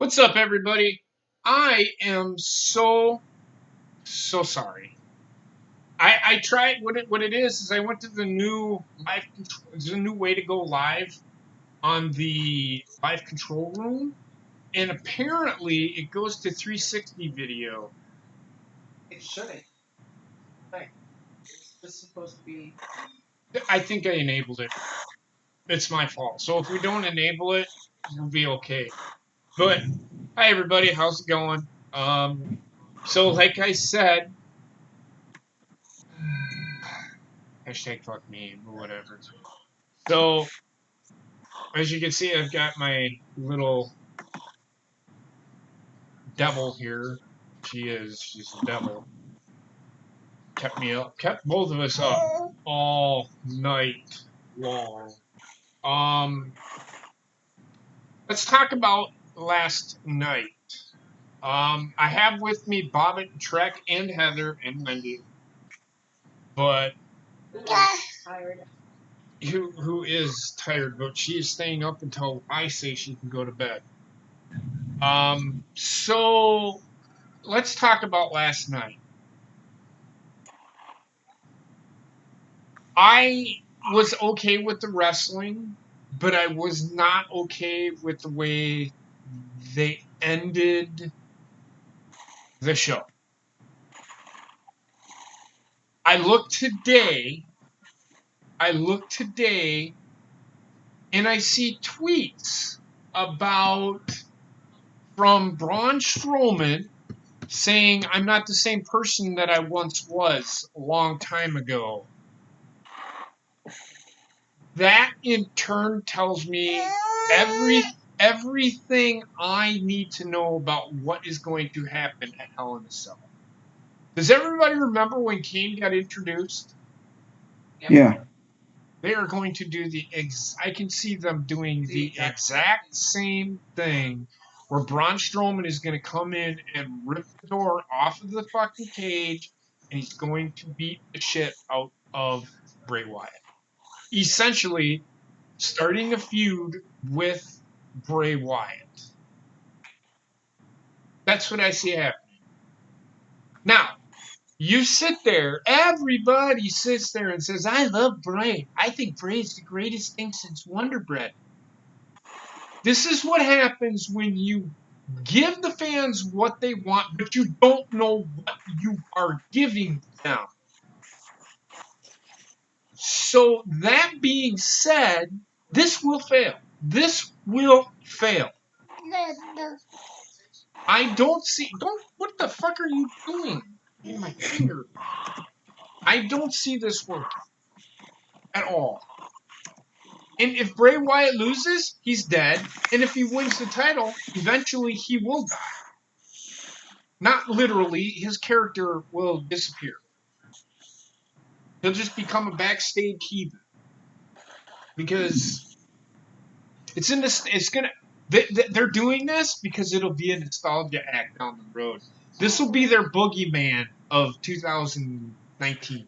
What's up, everybody? I am so sorry. I tried what it is I went to the new live control. There's a new way to go live on the live control room, and apparently it goes to 360 video. It shouldn't. Like, it's just supposed to be. I think I enabled it. It's my fault. So if we don't enable it, we'll be okay. But hi, everybody. How's it going? So like I said. Hashtag fuck me, or whatever. So, as you can see, I've got my little devil here. She's a devil. Kept me up, kept both of us up all night long. Um, let's talk about last night. I have with me Bobbit, Trek, and Heather, and Wendy. But Tired. who is tired, but she is staying up until I say she can go to bed. So let's talk about last night. I was okay with the wrestling, but I was not okay with the way they ended the show. I look today, and I see tweets about from Braun Strowman saying I'm not the same person that I once was a long time ago. That in turn tells me everything I need to know about what is going to happen at Hell in a Cell. Does everybody remember when Kane got introduced? Yeah. They are going to do I can see them doing the exact same thing where Braun Strowman is going to come in and rip the door off of the fucking cage and he's going to beat the shit out of Bray Wyatt. Essentially, starting a feud with Bray Wyatt. That's what I see happening. Now, you sit there, everybody sits there and says, I love Bray. I think Bray is the greatest thing since Wonder Bread. This is what happens when you give the fans what they want, but you don't know what you are giving them. So, that being said, this will fail. This will fail. I don't see. What the fuck are you doing? In my finger. I don't see this working at all. And if Bray Wyatt loses, he's dead. And if he wins the title, eventually he will die. Not literally, his character will disappear. He'll just become a backstage heathen. Because it's in this. It's gonna. They're doing this because it'll be a nostalgia act down the road. This will be their boogeyman of 2019.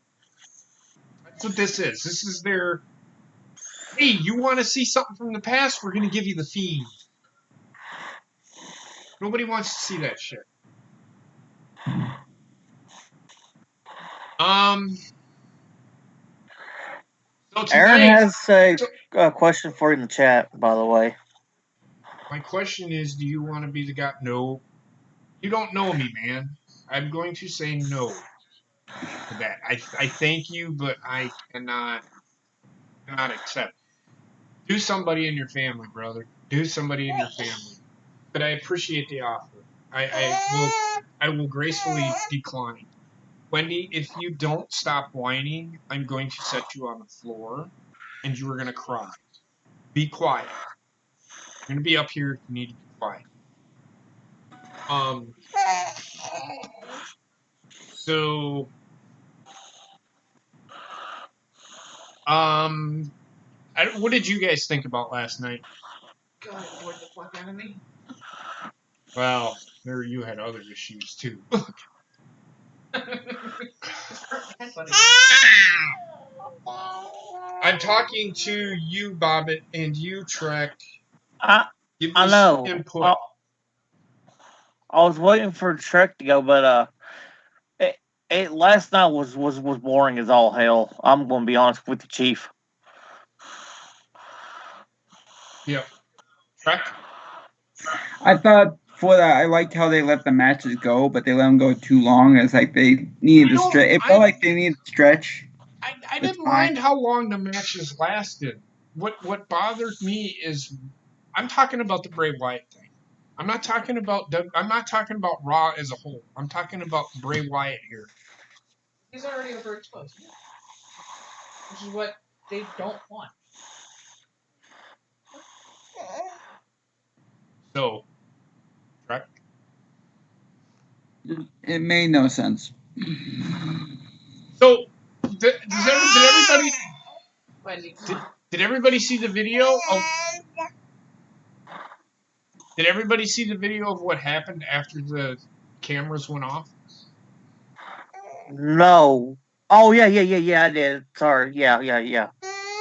That's what this is. This is their, hey, you want to see something from the past? We're going to give you The Fiend. Nobody wants to see that shit. So tonight, Aaron has a question for you in the chat, by the way. My question is, do you want to be the guy? No. You don't know me, man. I'm going to say no to that. I thank you, but I cannot accept. Do somebody in your family, brother. Do somebody in your family. But I appreciate the offer. I will gracefully decline. Wendy, if you don't stop whining, I'm going to set you on the floor, and you are going to cry. Be quiet. You're going to be up here if you need to be quiet. So, what did you guys think about last night? God, what the fuck out of me? Well, there you had other issues too. I'm talking to you, Bobbit, and you, Trek. I Give me know. some input. I was waiting for Trek to go, but last night was boring as all hell. I'm gonna be honest with you, Chief. Yep. Trek? I thought for that, I liked how they let the matches go, but they let them go too long. It's like they needed to stretch. It felt like they needed to stretch. I It's didn't fine. mind how long the matches lasted. What bothered me is I'm talking about the Bray Wyatt thing. I'm not talking about Raw as a whole. I'm talking about Bray Wyatt here. He's already overexposed, which is what they don't want. So, Trek. It made no sense. So, did everybody Wendy, come on. did everybody see the video of Did everybody see the video of what happened after the cameras went off? No. Oh yeah. I did. Sorry. Yeah.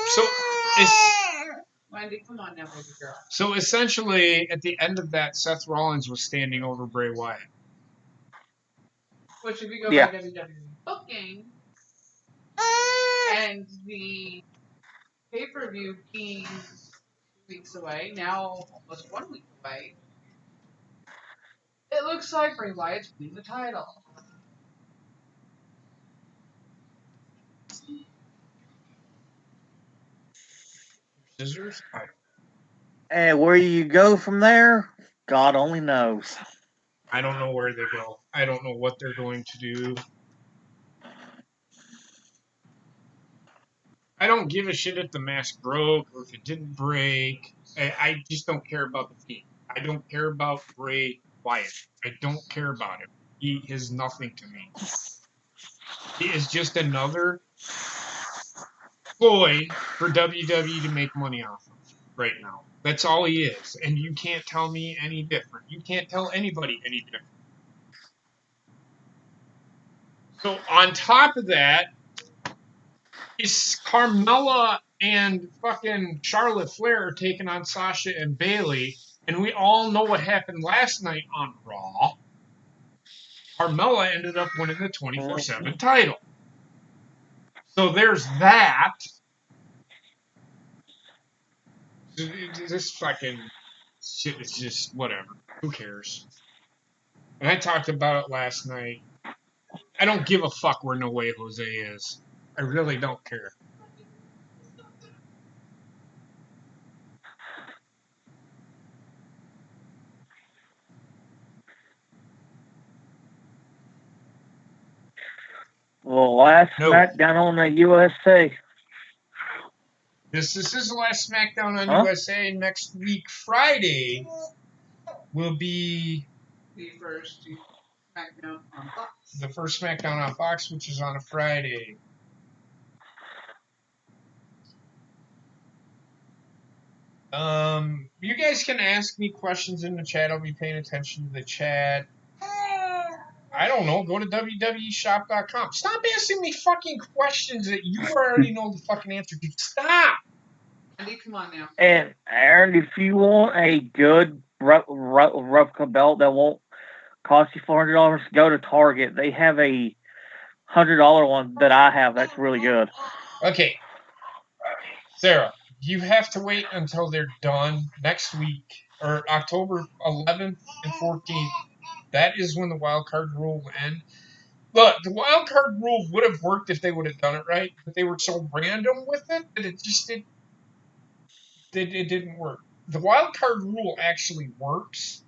So it's Wendy, come on now, baby girl. so essentially at the end of that, Seth Rollins was standing over Bray Wyatt. Which if you go Yeah. by WWE booking and the pay-per-view being 2 weeks away, now almost 1 week away, it looks like Bray Wyatt's winning the title. Scissors? And where you go from there, God only knows. I don't know where they go. I don't know what they're going to do. I don't give a shit if the mask broke or if it didn't break. I just don't care about the feet. I don't care about Bray Wyatt. I don't care about him. He is nothing to me. He is just another ploy for WWE to make money off of right now. That's all he is. And you can't tell me any different. You can't tell anybody any different. So on top of that, is Carmella and fucking Charlotte Flair taking on Sasha and Bayley, and we all know what happened last night on Raw. Carmella ended up winning the 24/7 title. So there's that. This fucking shit is just whatever. Who cares? And I talked about it last night. I don't give a fuck where No Way Jose is. I really don't care. Well, last No. SmackDown on the USA. This is the last SmackDown on Huh? USA. Next week, Friday, will be The first SmackDown on Fox. the first SmackDown on Fox, which is on a Friday. You guys can ask me questions in the chat. I'll be paying attention to the chat. I don't know. Go to www.shop.com. Stop asking me fucking questions that you already know the fucking answer to. Stop. Andy, come on now. And Aaron, if you want a good replica belt that won't cost you $400, go to Target. They have a $100 one that I have that's really good. Okay. Sarah, you have to wait until they're done next week or October 11th and 14th. That is when the wild card rule will end. Look, the wild card rule would have worked if they would have done it right, but they were so random with it that it just it didn't work. The wild card rule actually works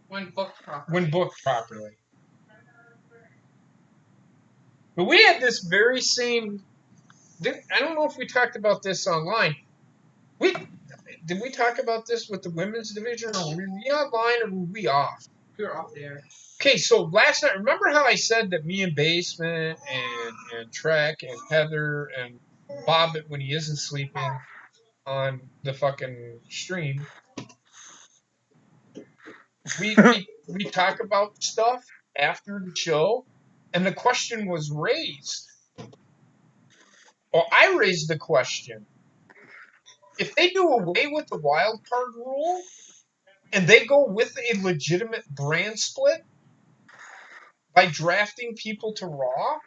When booked properly. But we had this very same. I don't know if we talked about this online. Did we talk about this with the women's division, or were we online, or were we off? We were off there. Okay, so last night, remember how I said that me and Basement and Trek and Heather and Bob, when he isn't sleeping on the fucking stream, we talk about stuff after the show, and the question was raised. Well, I raised the question. If they do away with the wild card rule, and they go with a legitimate brand split by drafting people to Raw,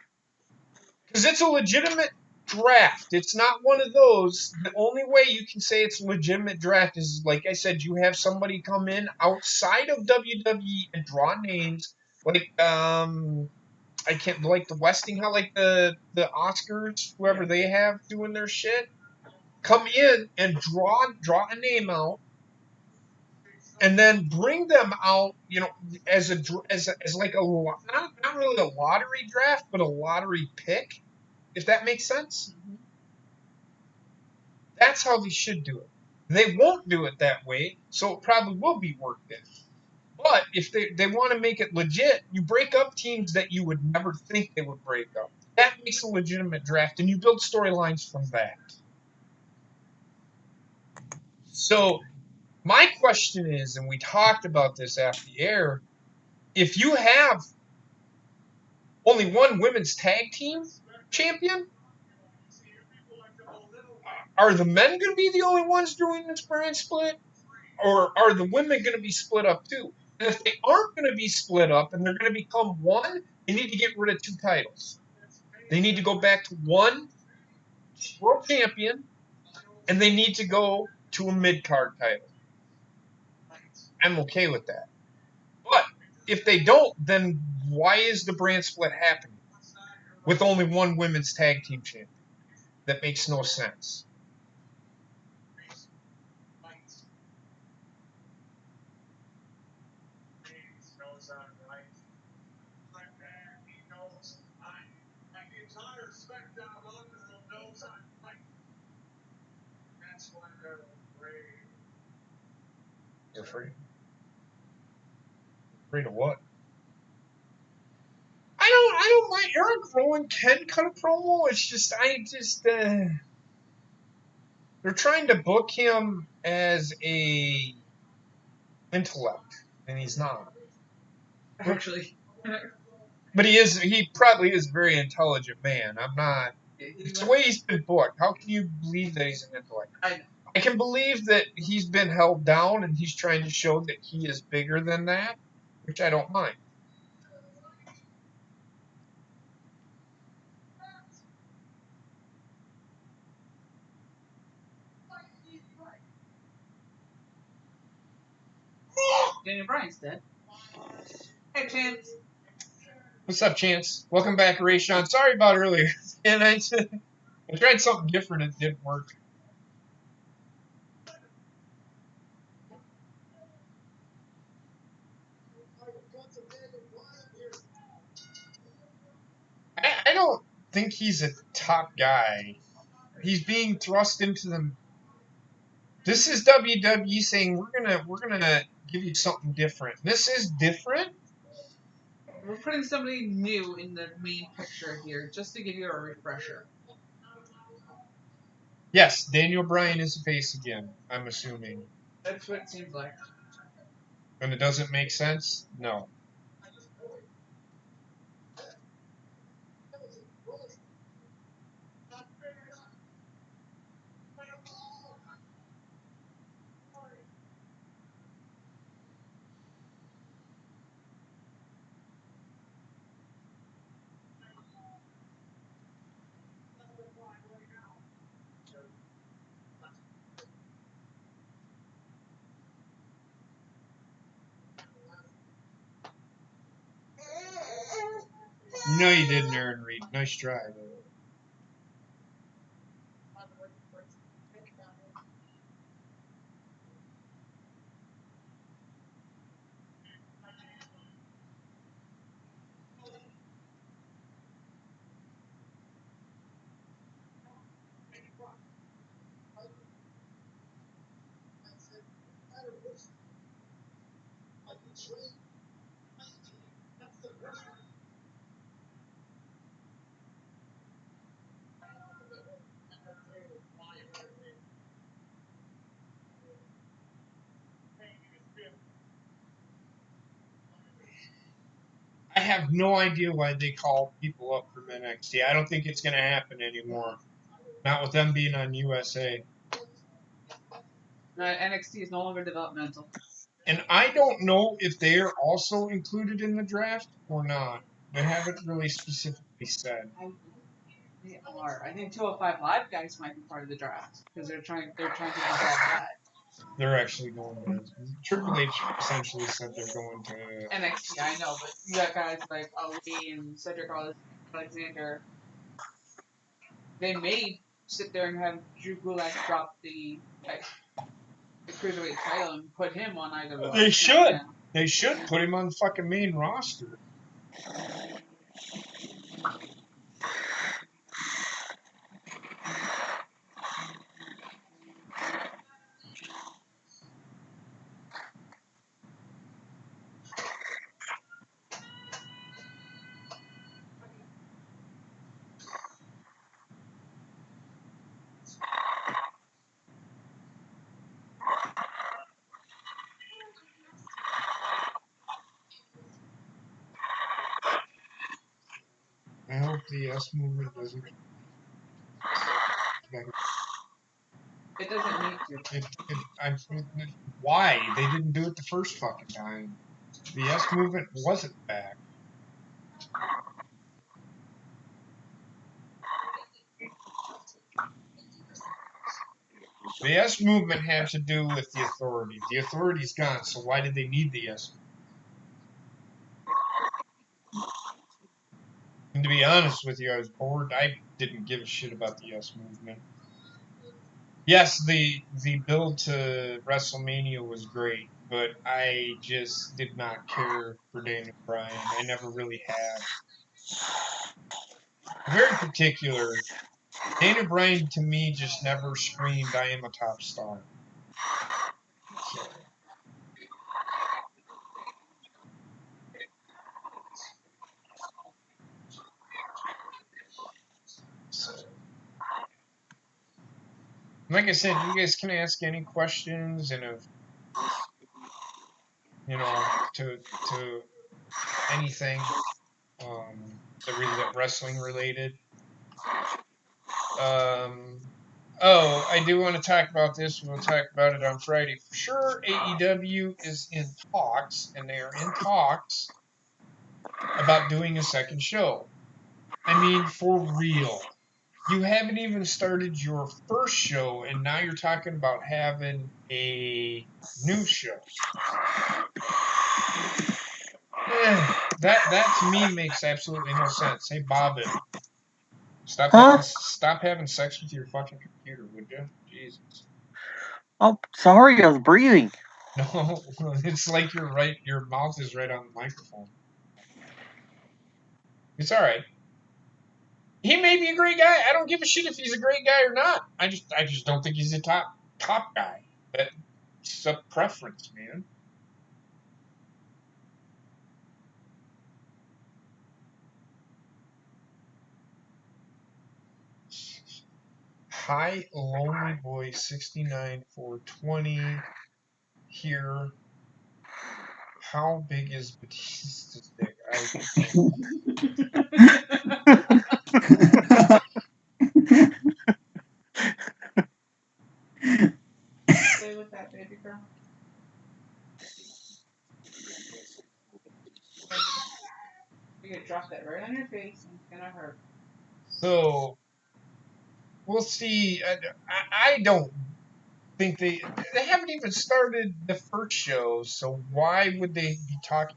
because it's a legitimate draft. It's not one of those. The only way you can say it's a legitimate draft is, like I said, you have somebody come in outside of WWE and draw names like I can't, like the Westinghouse, like the Oscars, whoever they have doing their shit, come in and draw a name out, and then bring them out, as as like not really a lottery draft, but a lottery pick, if that makes sense. Mm-hmm. That's how they should do it. They won't do it that way, so it probably will be worked in. But if they want to make it legit, you break up teams that you would never think they would break up. That makes a legitimate draft, and you build storylines from that. So my question is, and we talked about this after the air, if you have only one women's tag team champion, are the men going to be the only ones doing this brand split? Or are the women going to be split up too? And if they aren't going to be split up and they're going to become one, they need to get rid of 2 titles. They need to go back to one world champion, and they need to go to a mid-card title. I'm okay with that. But if they don't, then why is the brand split happening with only one women's tag team champion? That makes no sense. You're afraid? Afraid of what? I don't mind. Eric Rowan can cut a promo. It's just they're trying to book him as a intellect, and he's not. Actually, But he is. He probably is a very intelligent man. I'm not. It's the way he's been booked. How can you believe that he's an intellect? I know. I can believe that he's been held down and he's trying to show that he is bigger than that, which I don't mind. Daniel Bryan's dead. Hey, Chance. What's up, Chance? Welcome back, Ray Sean. Sorry about earlier. And I tried something different. It didn't work. I don't think he's a top guy. He's being thrust into the. This is WWE saying we're gonna give you something different. This is different. We're putting somebody new in the main picture here, just to give you a refresher. Yes, Daniel Bryan is a face again. I'm assuming. That's what it seems like. And it doesn't make sense. No. No, you didn't, Aaron Reed. Nice try. I have no idea why they call people up from NXT. I don't think it's going to happen anymore. Not with them being on USA. NXT is no longer developmental. And I don't know if they are also included in the draft or not. They haven't really specifically said. They are. I think 205 Live guys might be part of the draft because they're trying to resolve that. They're actually going to. Triple H essentially said they're going to NXT. I know, but you got guys like Ali and Cedric Alexander. They may sit there and have Drew Gulak drop the cruiserweight title and put him on either one. They should. Yeah. They should put him on the fucking main roster. I hope the S movement doesn't. It doesn't need to. Why? They didn't do it the first fucking time. The S movement wasn't back. The S movement had to do with the Authority. The Authority's gone, so why did they need the S movement? And to be honest with you, I was bored. I didn't give a shit about the S movement. Yes, the build to WrestleMania was great, but I just did not care for Daniel Bryan. I never really have. Very particular. Daniel Bryan to me just never screamed, "I am a top star." So, like I said, you guys can ask any questions, and if to anything that wrestling related. Oh, I do want to talk about this. We'll talk about it on Friday for sure. AEW is in talks, and they are in talks about doing a second show. I mean, for real. You haven't even started your first show, and now you're talking about having a new show. That to me makes absolutely no sense. Hey, Bobbin, stop having sex with your fucking computer, would you? Jesus. Oh, sorry, I was breathing. No, it's like your mouth is right on the microphone. It's all right. He may be a great guy. I don't give a shit if he's a great guy or not. I just don't think he's a top guy. That's a preference, man. Hi, Lonely Boy 69 420 here. How big is Batista's dick? Stay with that, baby girl. You're gonna drop that right on your face, and it's gonna hurt. So we'll see. I don't think they haven't even started the first show, so why would they be talking?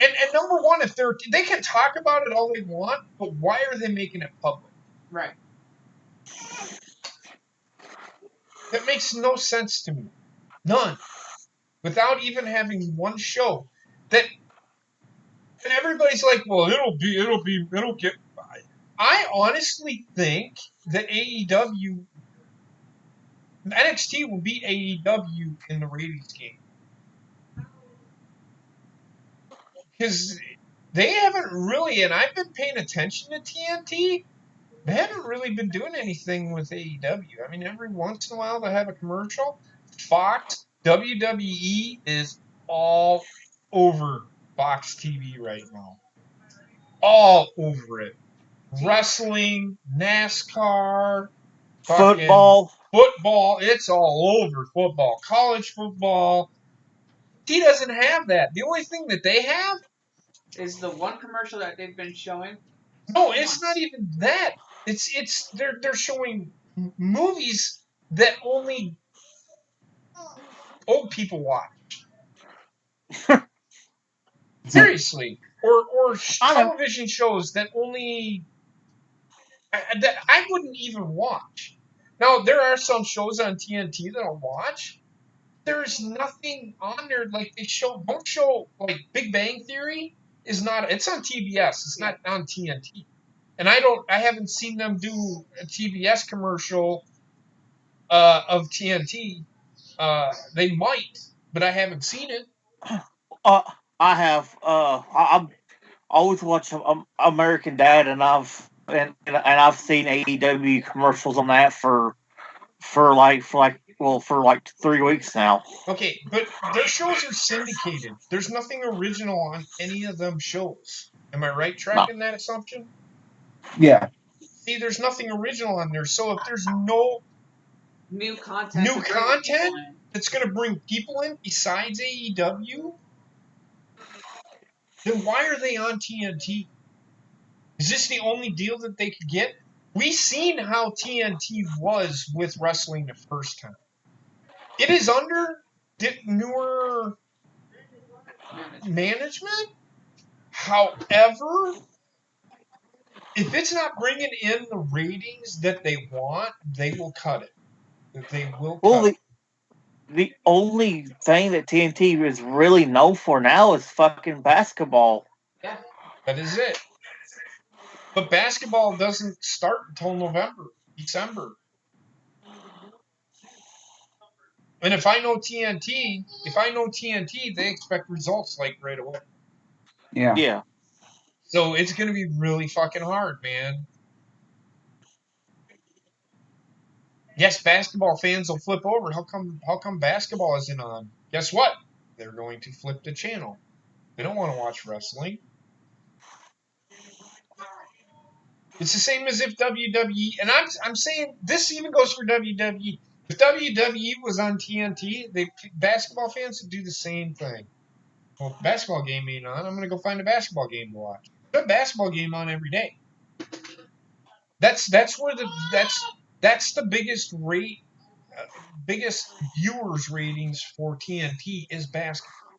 And number one, if they can talk about it all they want, but why are they making it public? Right. That makes no sense to me. None. Without even having one show that, and everybody's like, well, it'll get. I honestly think that NXT will beat AEW in the ratings game. Because they haven't really, and I've been paying attention to TNT, they haven't really been doing anything with AEW. I mean, every once in a while they have a commercial. Fox, WWE is all over Fox TV right now. All over it. Wrestling, NASCAR, football, it's all over football. College football. TNT doesn't have that. The only thing that they have is the one commercial that they've been showing. No, it's not even that. It's they're showing movies that only old people watch. Seriously, or television shows that only that I wouldn't even watch. Now there are some shows on TNT that I'll watch. There's nothing on there like they don't show like Big Bang Theory is not. It's on TBS. It's not on TNT. And I haven't seen them do a TBS commercial of TNT. They might, but I haven't seen it. I have. I always watch American Dad, and I've seen AEW commercials on that for like 3 weeks now. Okay, but their shows are syndicated. There's nothing original on any of them shows. Am I right tracking that assumption? Yeah. See, there's nothing original on there. So if there's no new content that's going to bring people in besides AEW, then why are they on TNT? Is this the only deal that they could get? We seen how TNT was with wrestling the first time. It is under newer management. However, if it's not bringing in the ratings that they want, they will cut it. They will cut it. The only thing that TNT is really known for now is fucking basketball. Yeah. That is it. But basketball doesn't start until December. And if I know TNT, they expect results like right away. Yeah. Yeah. So it's going to be really fucking hard, man. Yes, basketball fans will flip over. How come basketball isn't on? Guess what? They're going to flip the channel. They don't want to watch wrestling. It's the same as if WWE, and I'm saying this even goes for WWE. If WWE was on TNT, basketball fans would do the same thing. Well, if basketball game ain't on, I'm going to go find a basketball game to watch. Put a basketball game on every day. That's the biggest biggest viewers ratings for TNT is basketball.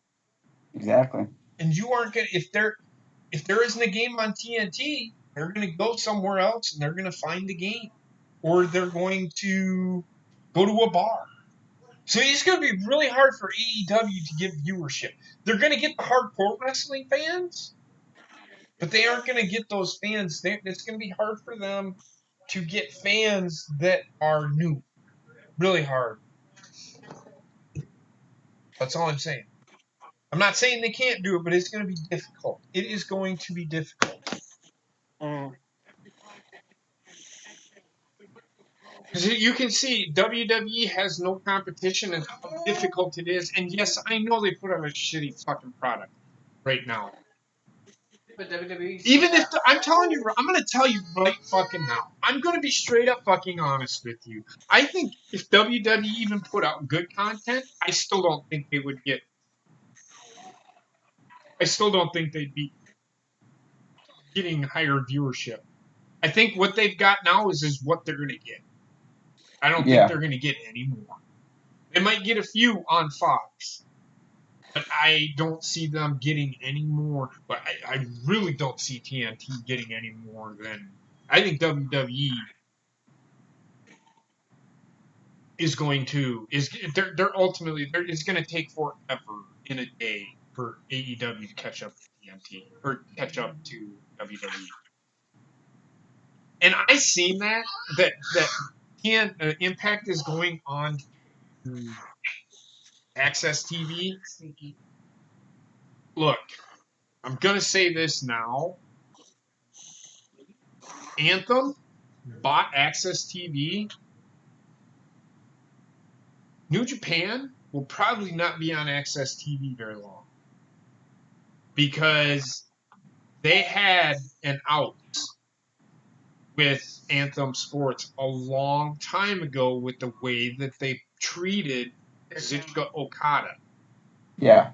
Exactly. And you aren't gonna if there isn't a game on TNT, they're gonna go somewhere else and they're gonna find a game, or they're going to go to a bar. So it's gonna be really hard for AEW to get viewership. They're gonna get the hardcore wrestling fans, but they aren't gonna get those fans. It's gonna be hard for them to get fans that are new. Really hard. That's all I'm saying. I'm not saying they can't do it, but it's going to be difficult. It is going to be difficult. Because you can see WWE has no competition and how difficult it is. And yes, I know they put out a shitty fucking product right now. But WWE. Even if I'm telling you, I'm going to tell you right fucking now. I'm going to be straight up fucking honest with you. I think if WWE even put out good content, I still don't think they would get. I still don't think they'd be getting higher viewership. I think what they've got now is what they're going to get. I don't think they're going to get any more. They might get a few on Fox, but I don't see them getting any more. But I really don't see TNT getting any more than I think WWE is going to they're ultimately it's going to take forever in a day for AEW to catch up to TNT or catch up to WWE. And I seen that Impact is going on to Access TV. Look, I'm going to say this now. Anthem bought Access TV. New Japan will probably not be on Access TV very long. Because they had an out with Anthem Sports a long time ago with the way that they treated Kazuchika Okada. Yeah.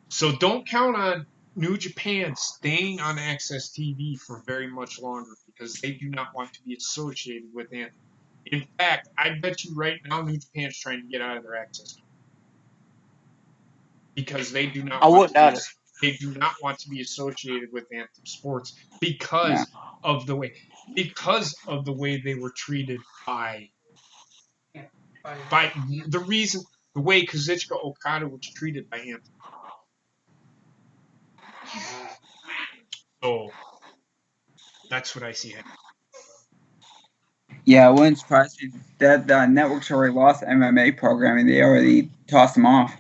So don't count on New Japan staying on Access TV for very much longer because they do not want to be associated with Anthem. In fact, I bet you right now New Japan's trying to get out of their Access because they do not I want wouldn't to be doubt it. they do not want to be associated with Anthem Sports Yeah. because of the way they were treated by the way Kazuchika Okada was treated by Anthem. So that's what I see happening. Yeah, it wouldn't surprise me that the networks already lost MMA programming. They already tossed them off.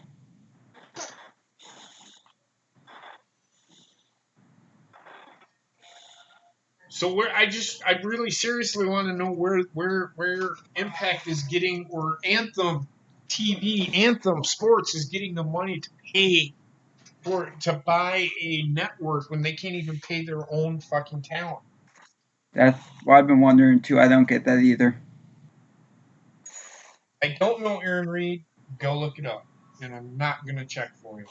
So I really seriously want to know where Impact is getting, or Anthem TV, Anthem Sports is getting the money to pay to buy a network when they can't even pay their own fucking talent. That's what I've been wondering too. I don't get that either. I don't know, Aaron Reed. Go look it up, and I'm not gonna check for you.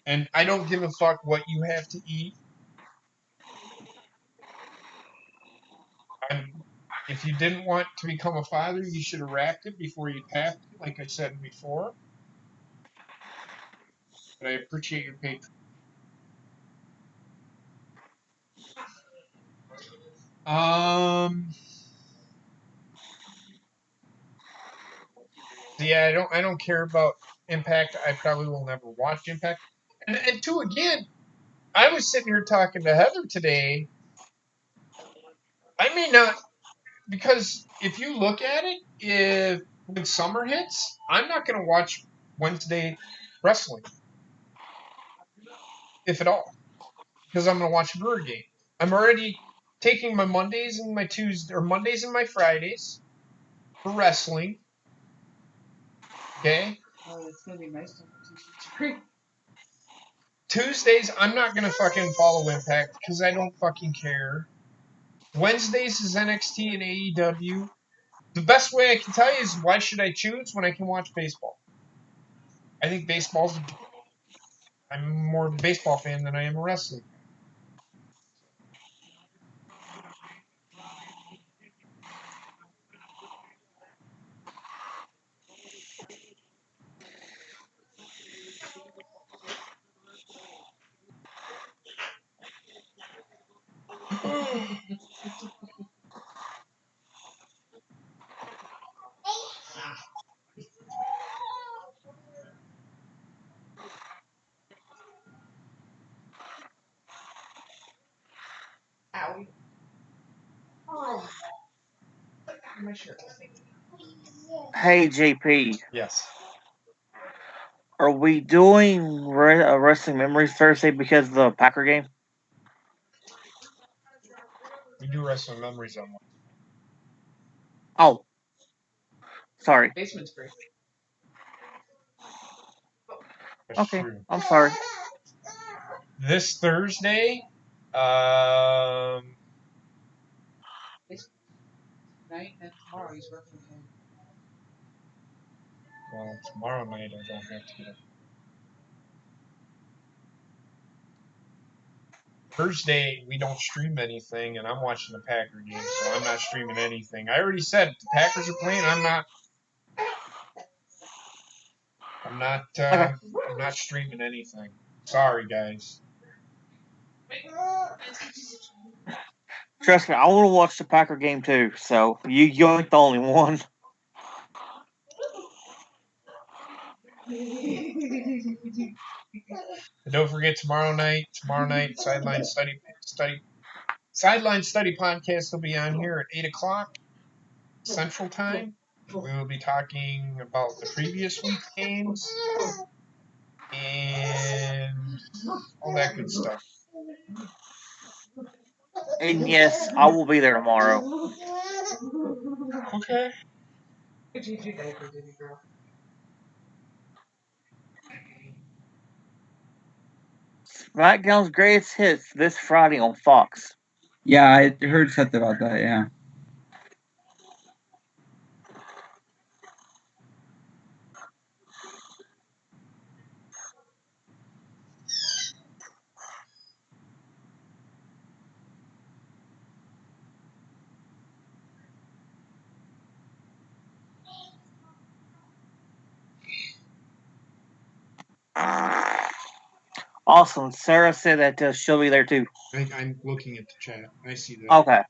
And I don't give a fuck what you have to eat. If you didn't want to become a father, you should have wrapped it before you tapped it, like I said before. But I appreciate your patron. Yeah, I don't care about Impact. I probably will never watch Impact. And two, again, I was sitting here talking to Heather today. I may not, because if you look at it, if when summer hits, I'm not going to watch Wednesday wrestling, if at all, because I'm going to watch a Brewer game. I'm already taking my Mondays and my Tuesdays, or Mondays and my Fridays for wrestling. Okay? Oh, it's gonna be nice to Tuesdays, I'm not going to fucking follow Impact because I don't fucking care. Wednesdays is NXT and AEW. The best way I can tell you is why should I choose when I can watch baseball? I think I'm more of a baseball fan than I am a wrestling fan. Owie. Oh, my shirt. Hey, JP, Yes. are we doing Wrestling Memories Thursday because of the Packer game? We do wrestling memories on one. Oh, sorry. Basement's free. That's Okay, true. I'm sorry. This Thursday, Night and tomorrow he's working again. well, tomorrow night I don't have to get up. Thursday we don't stream anything, and I'm watching the Packer game, so I'm not streaming anything. I already said if the Packers are playing. I'm not streaming anything. Sorry, guys. Trust me, I want to watch the Packer game too, so you ain't the only one. And don't forget tomorrow night, Sideline Study podcast will be on here at 8:00 Central Time. We will be talking about the previous week's games and all that good stuff. And yes, I will be there tomorrow. Okay. SmackDown's greatest hits this Friday on Fox. Yeah, I heard something about that. Yeah. Awesome. Sarah said that she'll be there too. I'm looking at the chat. I see that. Okay.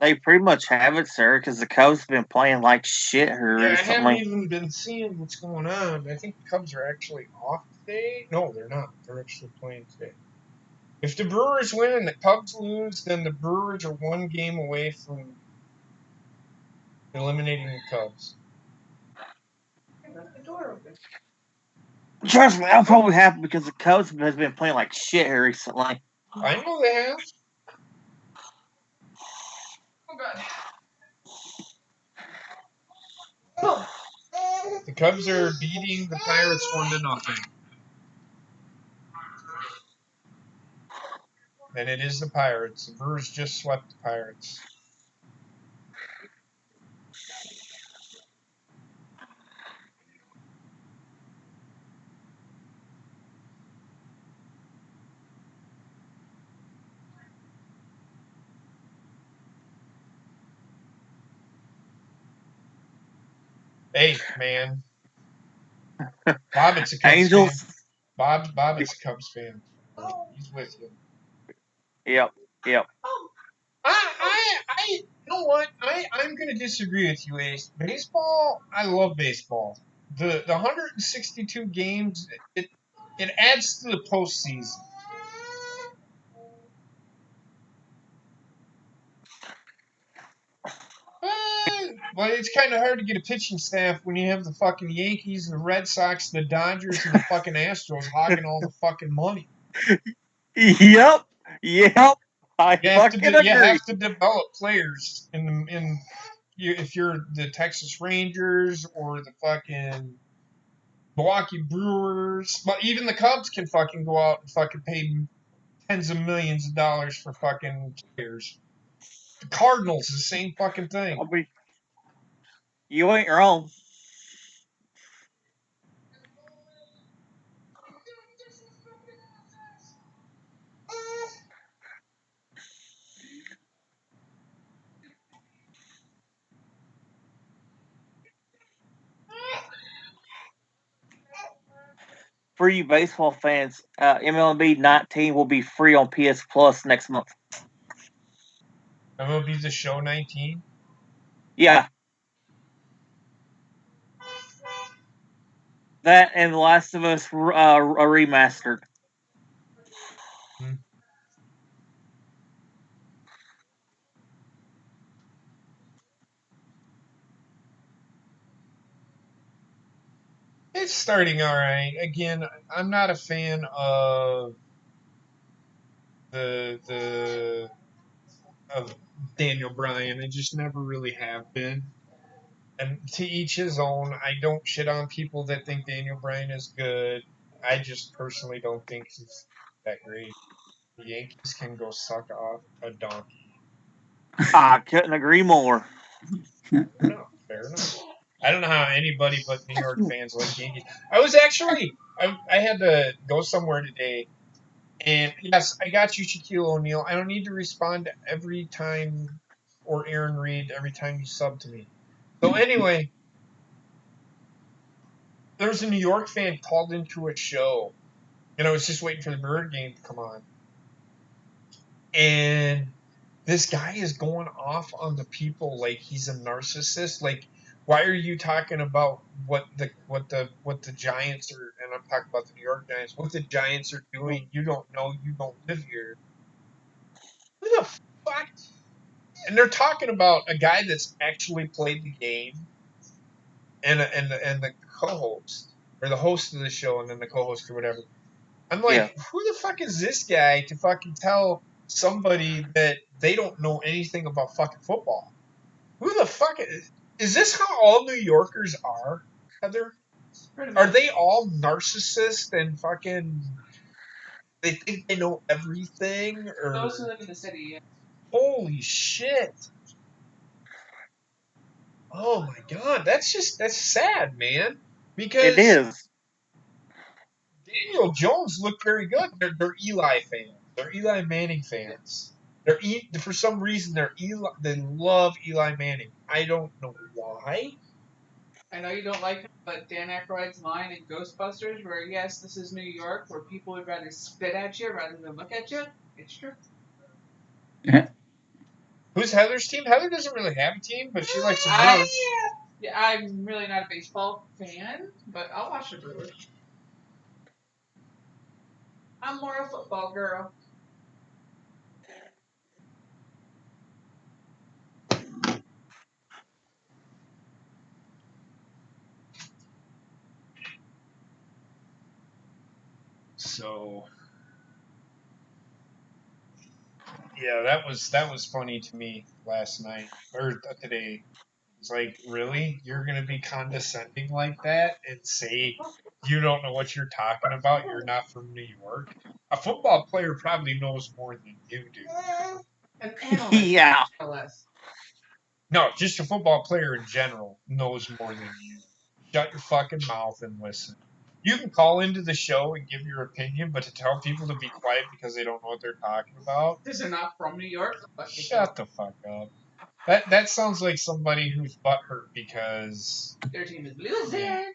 They pretty much have it, sir, because the Cubs have been playing like shit here Yeah, I haven't recently. even been seeing what's going on. I think the Cubs are actually off today. No, they're not. They're actually playing today. If the Brewers win and the Cubs lose, then the Brewers are one game away from eliminating the Cubs. I left the door open. Trust me, that'll probably happen because the Cubs has been playing like shit here recently. I know they have. Oh god. Oh. The Cubs are beating the Pirates 1-0. And it is the Pirates. The Brewers just swept the Pirates. Hey, man. Bob, it's a Cubs Angels. fan. Bob, it's a Cubs fan. He's with you. Yep. You know what? I'm going to disagree with you, Ace. Baseball, I love baseball. The 162 games, it adds to the postseason. Well, it's kind of hard to get a pitching staff when you have the fucking Yankees, the Red Sox, the Dodgers, and the fucking Astros hogging all the fucking money. Yep. I fucking agree. You have to develop players if you're the Texas Rangers or the fucking Milwaukee Brewers, but even the Cubs can fucking go out and fucking pay tens of millions of dollars for fucking players. The Cardinals, the same fucking thing. I mean, you ain't wrong. For you baseball fans, MLB 19 will be free on PS Plus next month. MLB The Show 19. Yeah. That and The Last of Us remastered. It's starting all right. Again, I'm not a fan of of Daniel Bryan. I just never really have been. And to each his own. I don't shit on people that think Daniel Bryan is good. I just personally don't think he's that great. The Yankees can go suck off a donkey. I couldn't agree more. Fair enough. I don't know how anybody but New York fans like Yankees. I had to go somewhere today, and yes, I got you, Shaquille O'Neal. I don't need to respond every time, or Aaron Reed every time you sub to me. So anyway, there was a New York fan called into a show, and I was just waiting for the Bird game to come on, and this guy is going off on the people like he's a narcissist. Like Why are you talking about what the Giants are? And I'm talking about the New York Giants. What the Giants are doing? You don't know. You don't live here. Who the fuck? And they're talking about a guy that's actually played the game, and the co-host or the host of the show, and then the co-host or whatever. I'm like, Yeah. who the fuck is this guy to fucking tell somebody that they don't know anything about fucking football? Who the fuck is this? How all New Yorkers are, Heather? Are they all narcissists and fucking? They think they know everything, or Those who live in the city, yeah. holy shit! Oh my god, that's sad, man. It Because is. Daniel Jones looked very good. They're Eli fans. They're Eli Manning fans. For some reason they love Eli Manning. I don't know why. I know you don't like him, but Dan Aykroyd's line in Ghostbusters, where yes, this is New York, where people would rather spit at you rather than look at you. It's true. Who's Heather's team? Heather doesn't really have a team, but she likes the I Brewers. yeah, I'm really not a baseball fan, but I'll watch the Brewers. I'm more a football girl. So yeah, that was funny to me last night or today. It's like, really? You're gonna be condescending like that and say you don't know what you're talking about? You're not from New York. A football player probably knows more than you do. An analyst. Yeah. Analyst. No, just a football player in general knows more than you. Shut your fucking mouth and listen. You can call into the show and give your opinion, but to tell people to be quiet because they don't know what they're talking about, Because they're not from New York. But shut the fuck up. That sounds like somebody who's butthurt because their team is losing.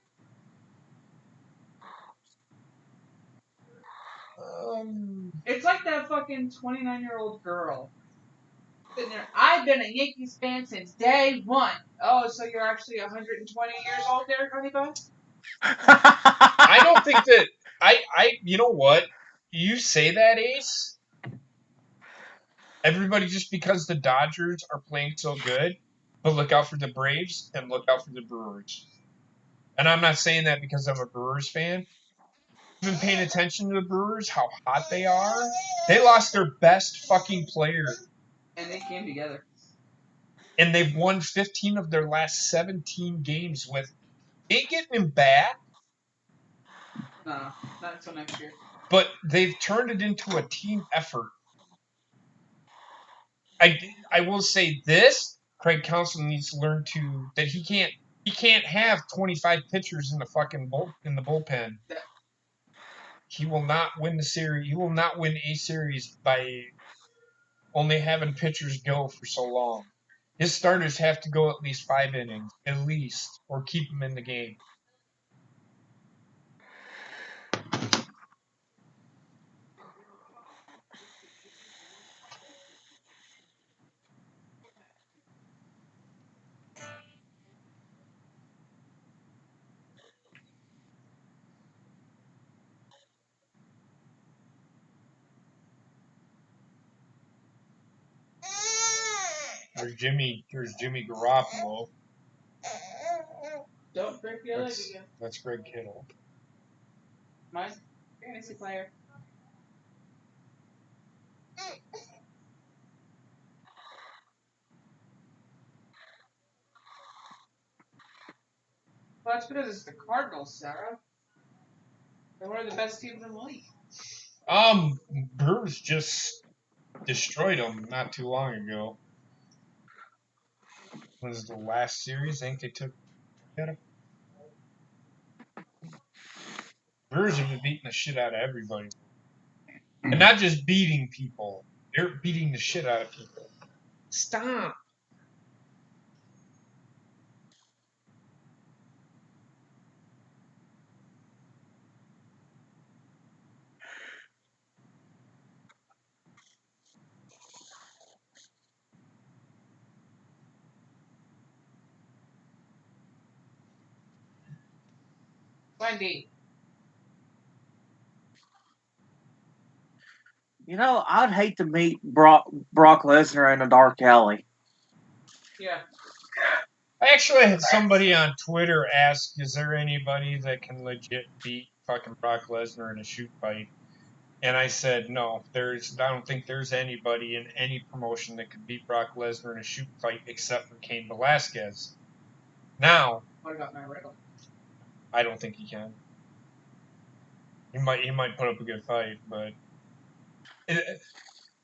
It's like that fucking 29-year-old girl. Sitting there, I've been a Yankees fan since day one. Oh, so you're actually 120 years old there, honey bun? I don't think that you know what? You say that, Ace. Everybody just because the Dodgers are playing so good, but look out for the Braves and look out for the Brewers. And I'm not saying that because I'm a Brewers fan. I've been paying attention to the Brewers, how hot they are. They lost their best fucking player. And they came together. And they've won 15 of their last 17 games with. Ain't getting him back. No, not until next year. But they've turned it into a team effort. I will say this: Craig Counsell needs to learn that he can't have 25 pitchers in the fucking bullpen. He will not win the series. He will not win a series by only having pitchers go for so long. His starters have to go at least 5 innings, at least, or keep them in the game. There's Jimmy Garoppolo. Don't break your leg again. That's Greg Kittle. My fantasy player. Well, that's because it's the Cardinals, Sarah. They're one of the best teams in the league. Brewers just destroyed them not too long ago. Was the last series? I think they took. Brewers have been beating the shit out of everybody, and not just beating people. They're beating the shit out of people. Stop. Wendy. You know, I'd hate to meet Brock Lesnar in a dark alley. Yeah. I actually had somebody on Twitter ask, is there anybody that can legit beat fucking Brock Lesnar in a shoot fight? And I said, no, I don't think there's anybody in any promotion that could beat Brock Lesnar in a shoot fight except for Cain Velasquez. Now, What about Matt Riddle? I don't think he can. He might put up a good fight, but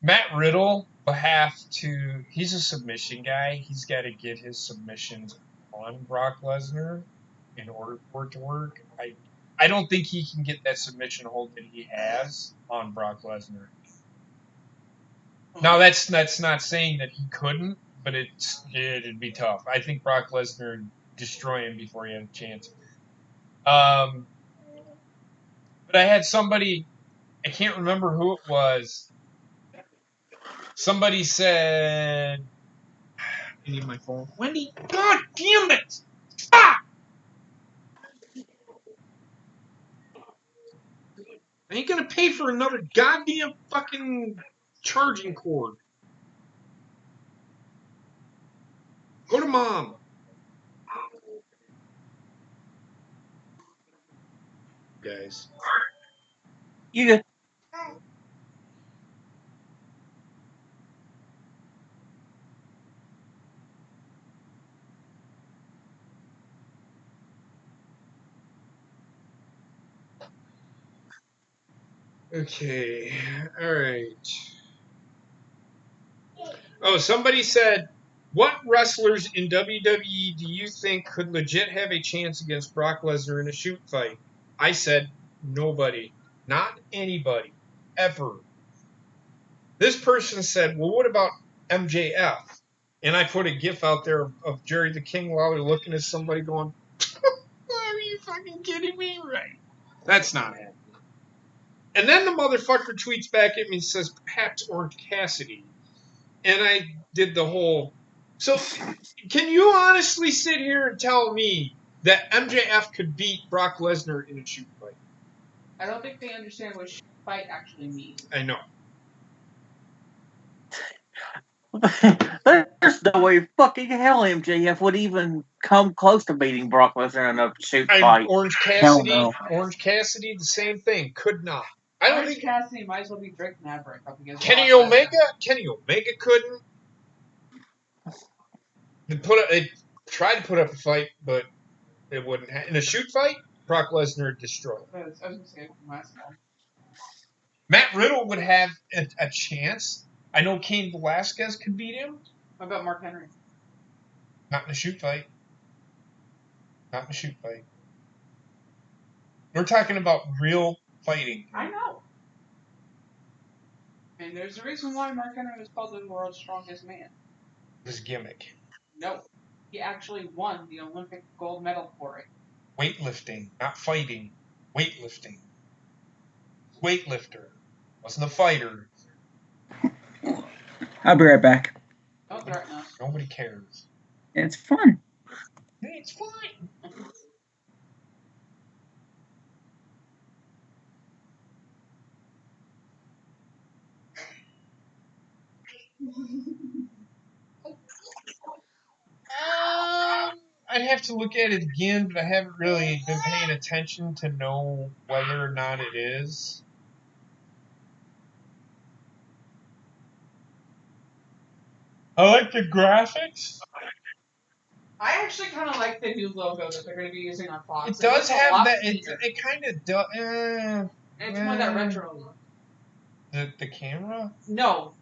Matt Riddle will have to. He's a submission guy. He's got to get his submissions on Brock Lesnar in order for it to work. I don't think he can get that submission hold that he has on Brock Lesnar. Now that's not saying that he couldn't, but it'd be tough. I think Brock Lesnar would destroy him before he had a chance. But I had somebody, I can't remember who it was. Somebody said, I need my phone. Wendy, God damn it! Stop! I ain't gonna pay for another goddamn fucking charging cord. Go to mom. Guys. You good? Okay, alright. Oh, somebody said, what wrestlers in WWE do you think could legit have a chance against Brock Lesnar in a shoot fight? I said, nobody. Not anybody. Ever. This person said, well, what about MJF? And I put a gif out there of Jerry the King Lawler looking at somebody going, are you fucking kidding me? Right. That's not happening. And then the motherfucker tweets back at me and says, perhaps Orange Cassidy. And I did the whole. So, can you honestly sit here and tell me that MJF could beat Brock Lesnar in a shoot fight? I don't think they understand what shoot fight actually means. I know. There's no way fucking hell MJF would even come close to beating Brock Lesnar in a shoot fight. Orange Hell Cassidy, no. Orange Cassidy, the same thing. Could not. I don't Orange think Cassidy might as well be Drake Maverick up against Kenny Brock Omega. Lesnar. Kenny Omega couldn't. They tried to put up a fight, but it wouldn't. In a shoot fight, Brock Lesnar destroyed. I was gonna say from last time. Matt Riddle would have a chance. I know Cain Velasquez could beat him. What about Mark Henry? Not in a shoot fight. Not in a shoot fight. We're talking about real fighting. I know. And there's a reason why Mark Henry was called the world's strongest man. This gimmick. No. He actually won the Olympic gold medal for it. Weightlifting, not fighting. Weightlifting. Weightlifter. Wasn't a fighter. I'll be right back. Don't threaten us. Nobody cares. It's fun. It's fine. I'd have to look at it again, but I haven't really been paying attention to know whether or not it is. I like the graphics. I actually kind of like the new logo that they're going to be using on Fox. It does have that. Neater. It kind of does. And it's more that retro look. The camera. No,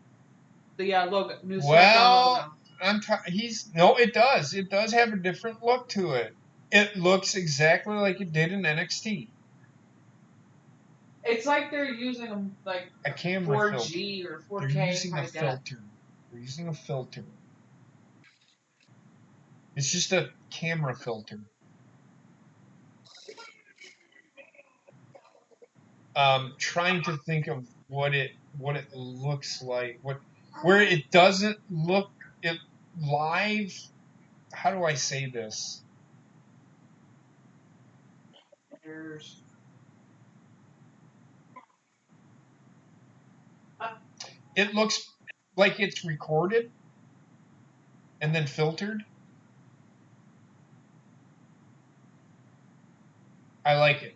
the logo. New Well, logo. It does. It does have a different look to it. It looks exactly like it did in NXT. It's like they're using like a camera 4G filter. or 4K. They're using a filter. They're using a filter. It's just a camera filter. Trying to think of what it looks like. Where it doesn't look it live. How do I say this? pictures. It looks like it's recorded and then filtered. I like it.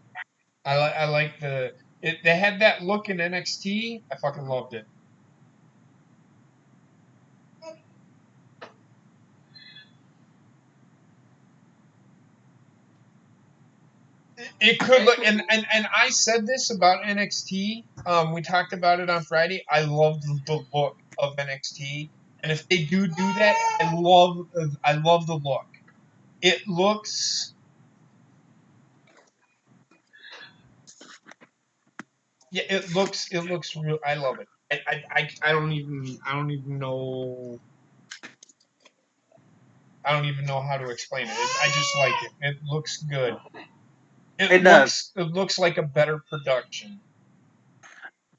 I like the it. They had that look in NXT. I fucking loved it. It could look, and I said this about NXT. We talked about it on Friday. I love the look of NXT, and if they do that, I love the look. It looks, yeah, it looks real. I love it. I don't even know. I don't even know how to explain it. I just like it. It looks good. It does. It looks like a better production.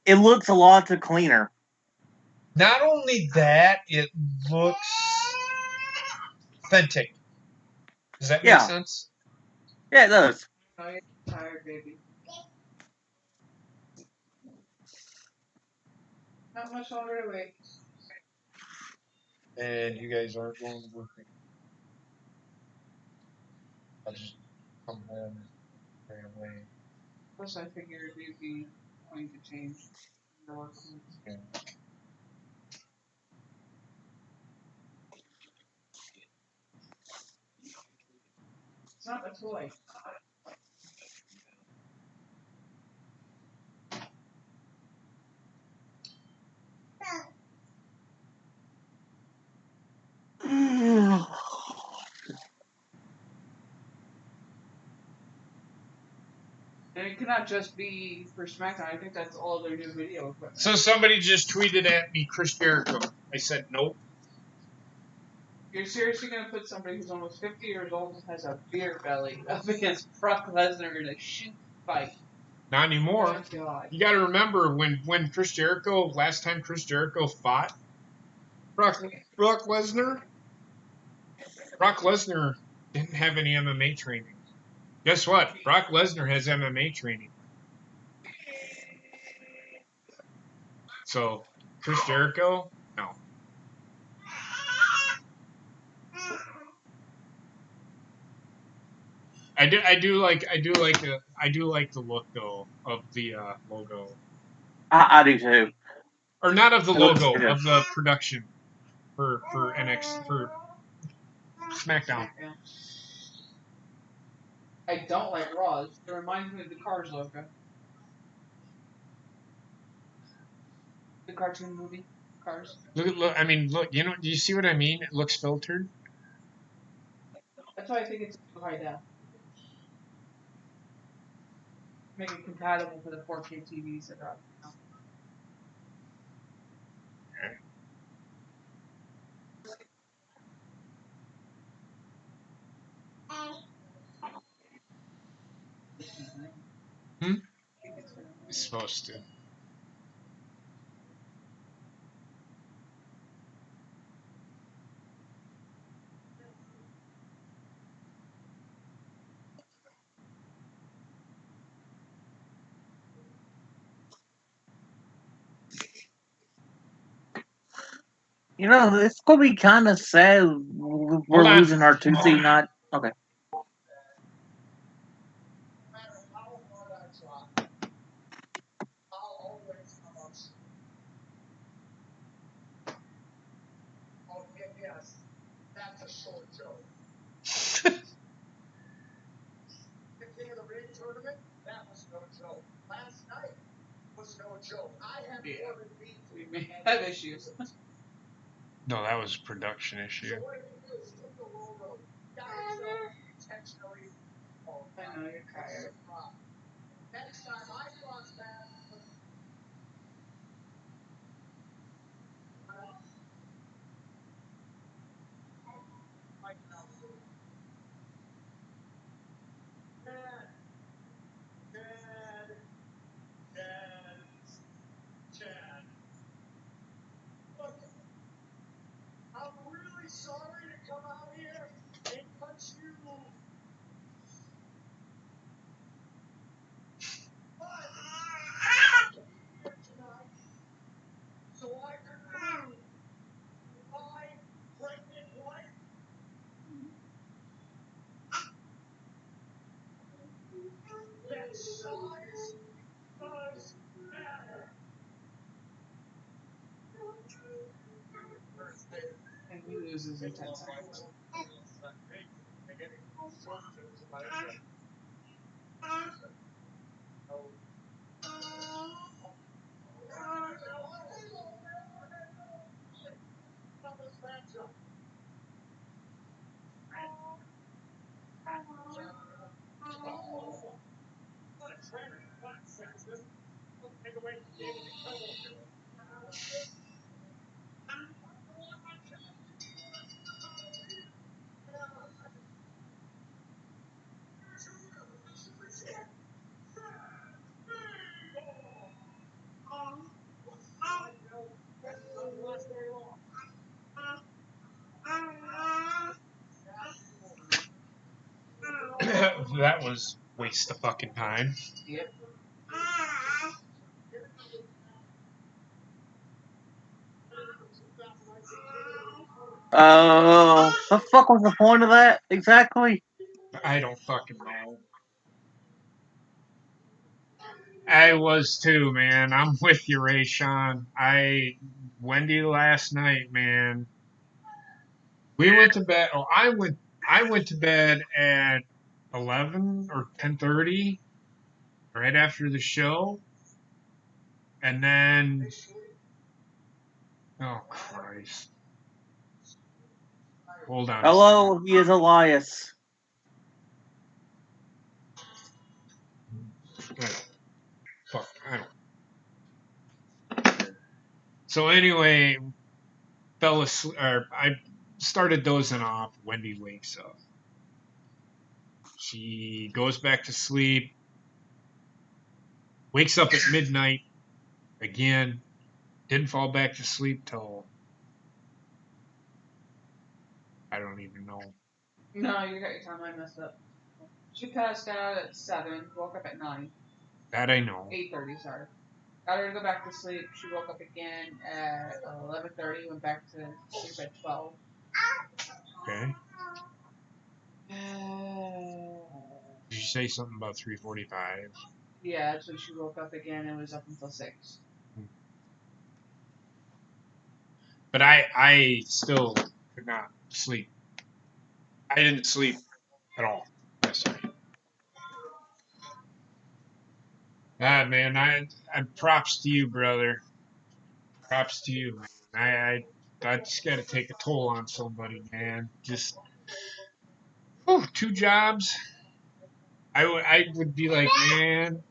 It looks a lot cleaner. Not only that, it looks authentic. Does that make sense? Yeah, it does. Oh, you're tired, baby. Not much longer to wait. And you guys aren't going to work. I'll just come home right away. Plus, I figured you'd be going to change your work. Yeah. It's not a toy. And it cannot just be for SmackDown. I think that's all their new video equipment. So somebody just tweeted at me, Chris Jericho. I said nope. You're seriously going to put somebody who's almost 50 years old and has a beer belly up against Brock Lesnar in a shoot fight? Not anymore. Oh, God. You got to remember when Chris Jericho, last time Chris Jericho fought Brock Lesnar. Brock Lesnar didn't have any MMA training. Guess what? Brock Lesnar has MMA training. So Chris Jericho, no. I do like the look though of the logo. I do too. Or not of the It looks logo, good. of the production for NXT for SmackDown. I don't like Raws. It reminds me of the Cars logo. The cartoon movie, Cars. Look. I mean, look. You know, do you see what I mean? It looks filtered. That's why I think it's too high down. Make it compatible for the 4K TVs that are out now. Hmm? It's supposed to. You know, it's gonna be kind of sad. We're losing our 2 seed night. Okay. We may have issues. No, that was a production issue. I know you're tired. loses in 10 seconds. That was waste of fucking time. Yep. Oh, the fuck was the point of that exactly? I don't fucking know. I was too, man. I'm with you, Ray Sean. Wendy last night, man. We went to bed. Oh, I went to bed at 11 or 10:30, right after the show, and then oh Christ, hold on a second. Hello, he is Elias. Fuck, I don't. So anyway, fell asleep. Or I started dozing off. Wendy wakes up. She goes back to sleep. Wakes up at midnight again. Didn't fall back to sleep till I don't even know. No, you got your timeline messed up. She passed out at 7, woke up at 9. That I know. 8:30, sorry. Got her to go back to sleep. She woke up again at 11:30, went back to sleep at 12. Okay. Did you say something about 3:45? Yeah, so she woke up again and was up until 6. But I still could not sleep. I didn't sleep at all yesterday. Ah, man, I props to you, brother. Props to you, man. I just got to take a toll on somebody, man. Just whew, 2 jobs. I would be like, man.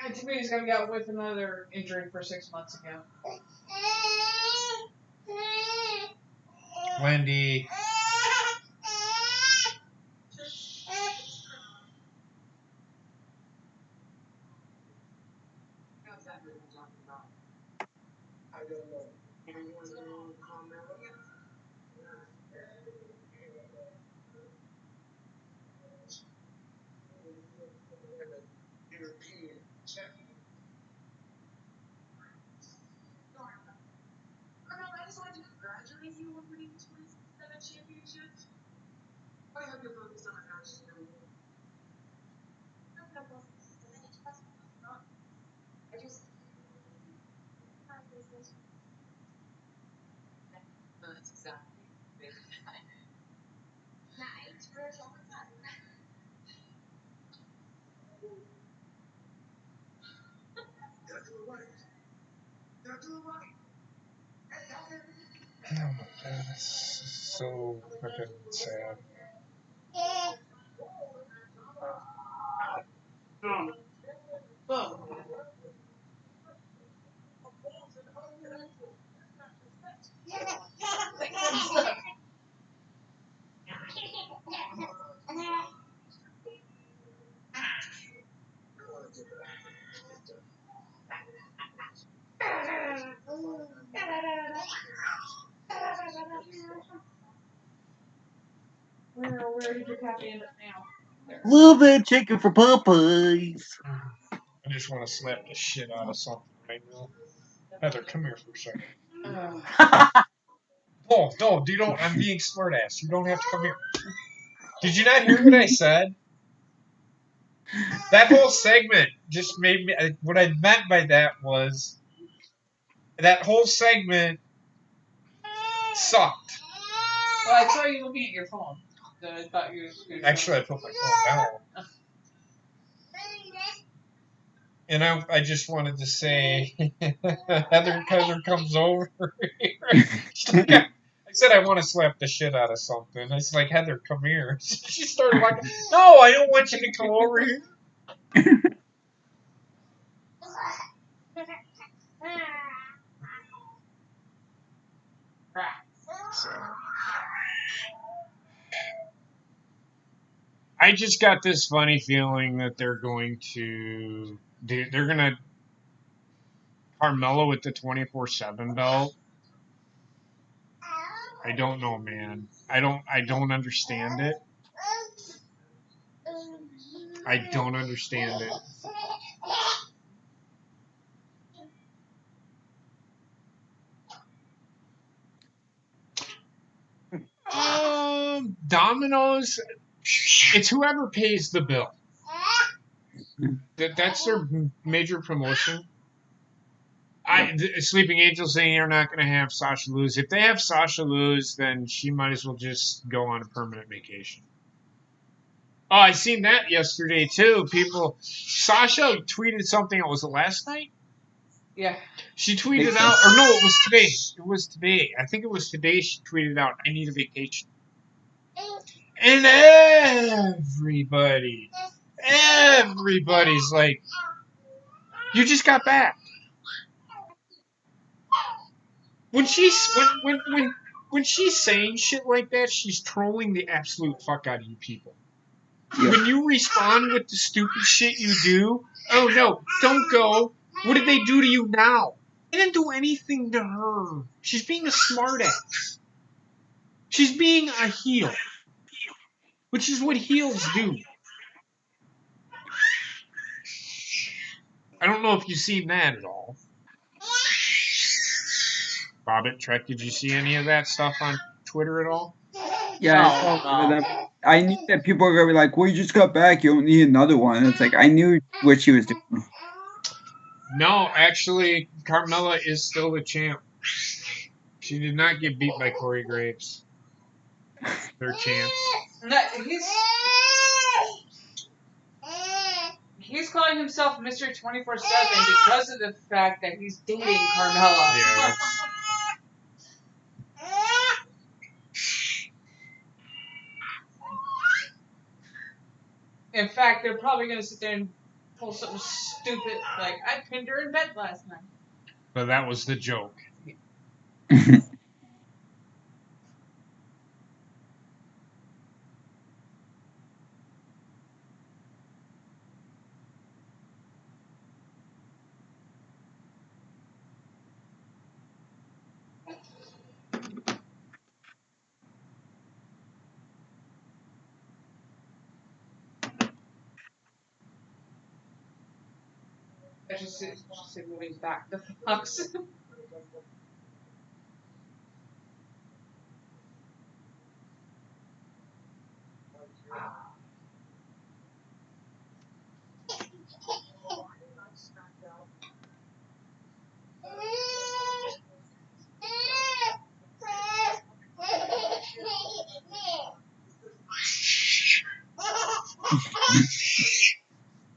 And Tiffany's gonna be out with another injury for 6 months again. Wendy. Oh, that's so fucking sad. Where did your cafe end up now? Little bit chicken for Popeyes. I just want to slap the shit out of something right now. Heather, come here for a second. No, you don't. I'm being smartass. You don't have to come here. Did you not hear what I said? That whole segment just made me. What I meant by that was that whole segment sucked. Well, I saw you looking at your phone, so I thought you were. Actually, I put my phone down. And I just wanted to say, Heather comes over here. I said I want to slap the shit out of something. It's like, Heather, come here. She started walking. No, I don't want you to come over here. So, I just got this funny feeling that they're going to Carmelo with the 24/7 belt. I don't know, man. I don't understand it. I don't understand it. Domino's. It's whoever pays the bill. That's their major promotion. Sleeping Angels saying they're not going to have Sasha lose. If they have Sasha lose, then she might as well just go on a permanent vacation. Oh, I seen that yesterday too. Sasha tweeted something. Was it last night? Yeah. She tweeted out, or no, it was today. It was today. I think it was today. She tweeted out, "I need a vacation." And everybody's like, "You just got back." When she's saying shit like that, she's trolling the absolute fuck out of you people. Yeah. When you respond with the stupid shit you do, oh no, don't go. What did they do to you now? They didn't do anything to her. She's being a smartass. She's being a heel, which is what heels do. I don't know if you've seen that at all. Bobbit, Trek, did you see any of that stuff on Twitter at all? Yeah, I knew that people were going to be like, well, you just got back. You don't need another one. It's like, I knew what she was doing. No, actually, Carmella is still the champ. She did not get beat by Corey Graves. They're champs. No, he's calling himself Mr. 24/7 because of the fact that he's dating Carmella. Yeah, in fact, they're probably going to sit there and pull something stupid like, I pinned her in bed last night. But that was the joke. I just said moving back the box.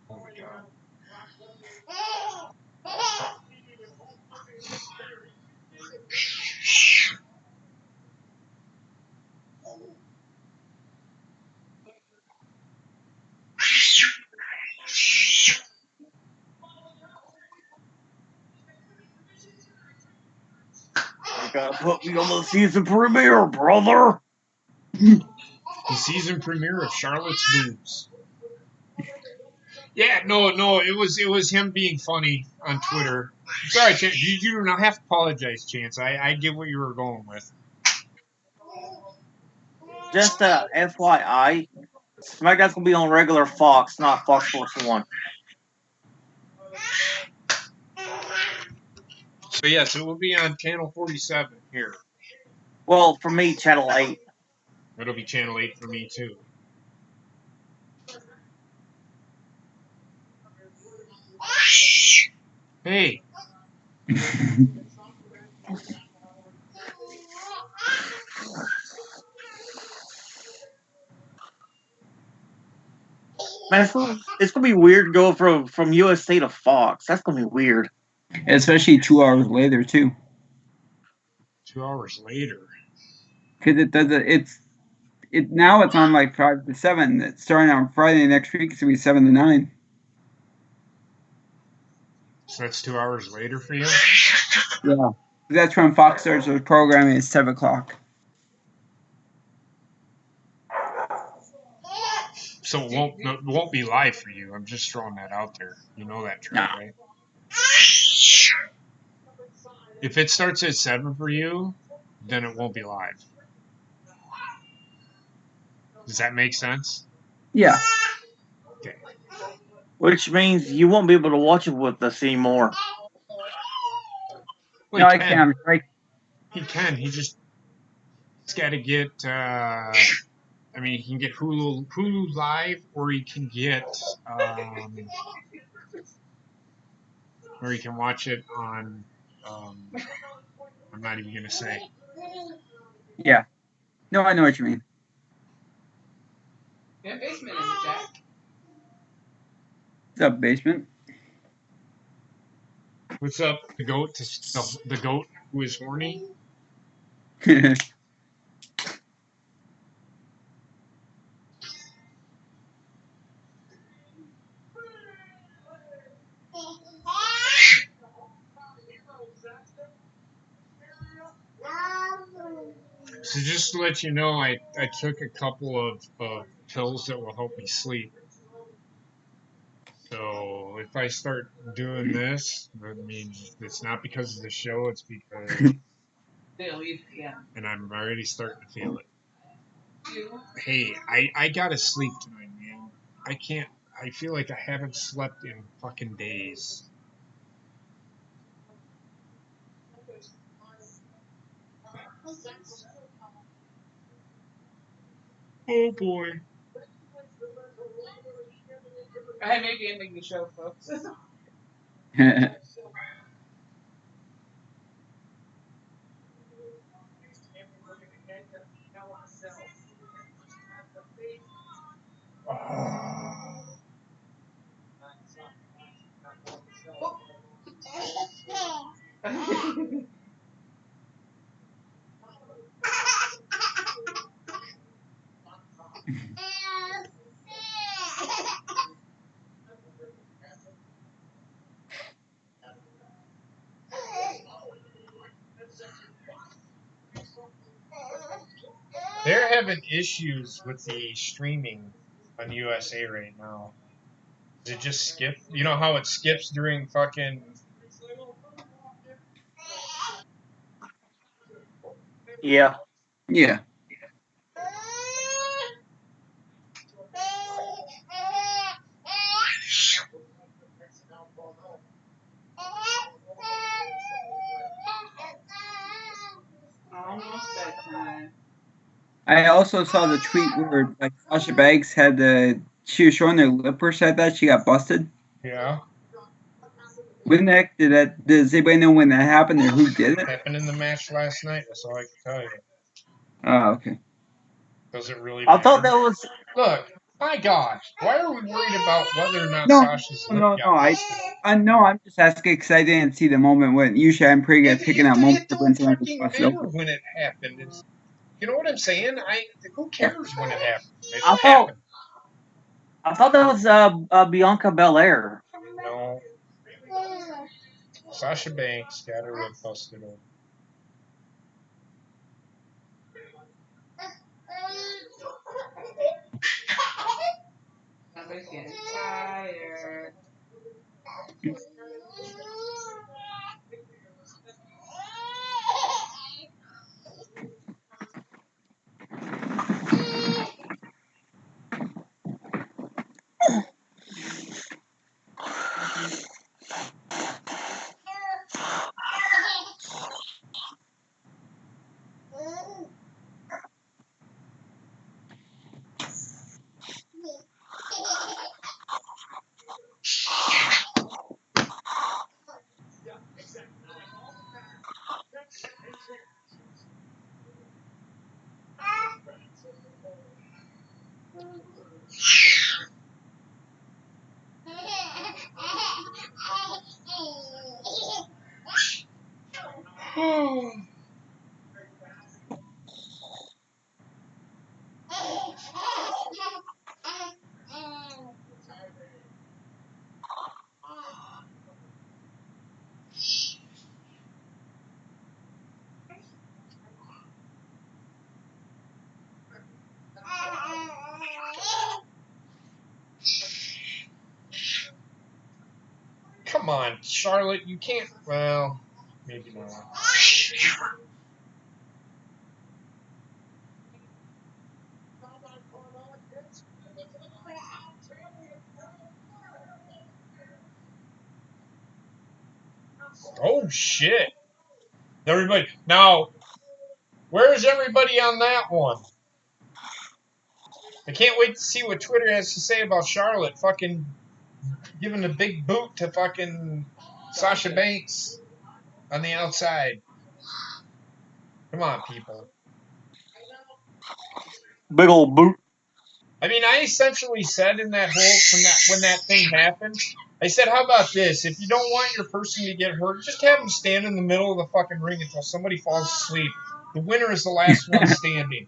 Oh my god. You gotta put me on the season premiere, brother. The season premiere of Charlotte's Boobs. Yeah, no, it was him being funny on Twitter. Sorry, Chance, you do not have to apologize, Chance. I get what you were going with. just FYI, SmackDown's gonna be on regular Fox, not Fox Sports 1. So yes, it will be on channel 47 here. Well, for me, Channel 8. It'll be channel 8 for me too. Hey. Man, it's gonna be weird going from USA to Fox. That's gonna be weird. Especially 2 hours later too. 2 hours later. Because it now it's on like 5 to 7. It's starting on Friday next week. It's gonna be 7 to 9. So that's 2 hours later for you? Yeah. That's when Fox starts their programming at 7 o'clock. So it won't be live for you. I'm just throwing that out there. You know that trade, Nah. right? If it starts at 7 for you, then it won't be live. Does that make sense? Yeah. Okay. Which means you won't be able to watch it with us anymore. Well, No, he I can. can't. Right. He can. He's got to get. I mean, he can get Hulu Live, or he can get, or he can watch it on. I'm not even gonna say. Yeah. No, I know what you mean. Yeah, basement in the chat. What's up, basement? What's up, the goat? The goat who is horny. So just to let you know, I took a couple of pills that will help me sleep. So if I start doing this, that means it's not because of the show. It's because, and I'm already starting to feel it. Hey, I gotta sleep tonight, man. I can't. I feel like I haven't slept in fucking days. Oh boy. I may be ending the show, folks. They're having issues with the streaming on USA right now. Does it just skip? You know how it skips during fucking. Yeah. Yeah. Almost bedtime. I also saw the tweet where like Sasha Banks had she was showing her lip or said that she got busted. Yeah. When the heck did that? Does anybody know when that happened or who did it? Happened in the match last night. That's all I can tell you. Oh, okay. Does it really I matter? thought that was. Look, my God, why are we worried about whether or not No, Sasha's lip no, no. got busted? I know. I'm just asking because I didn't see the moment when usually I'm pretty good at picking out moments It when don't someone gets fucking busted matter open. when it happened. You know what I'm saying? Who cares when it happened? It I happened. thought that was Bianca Belair. No. Sasha Banks got her lip busted open. Somebody's getting tired. Come on, Charlotte, you can't. Well, maybe not. Oh shit! Everybody, now where's everybody on that one? I can't wait to see what Twitter has to say about Charlotte fucking giving a big boot to fucking Sasha Banks on the outside. Come on, people. Big old boot. I mean, I essentially said in that whole when that thing happened, I said, how about this? If you don't want your person to get hurt, just have them stand in the middle of the fucking ring until somebody falls asleep. The winner is the last one standing.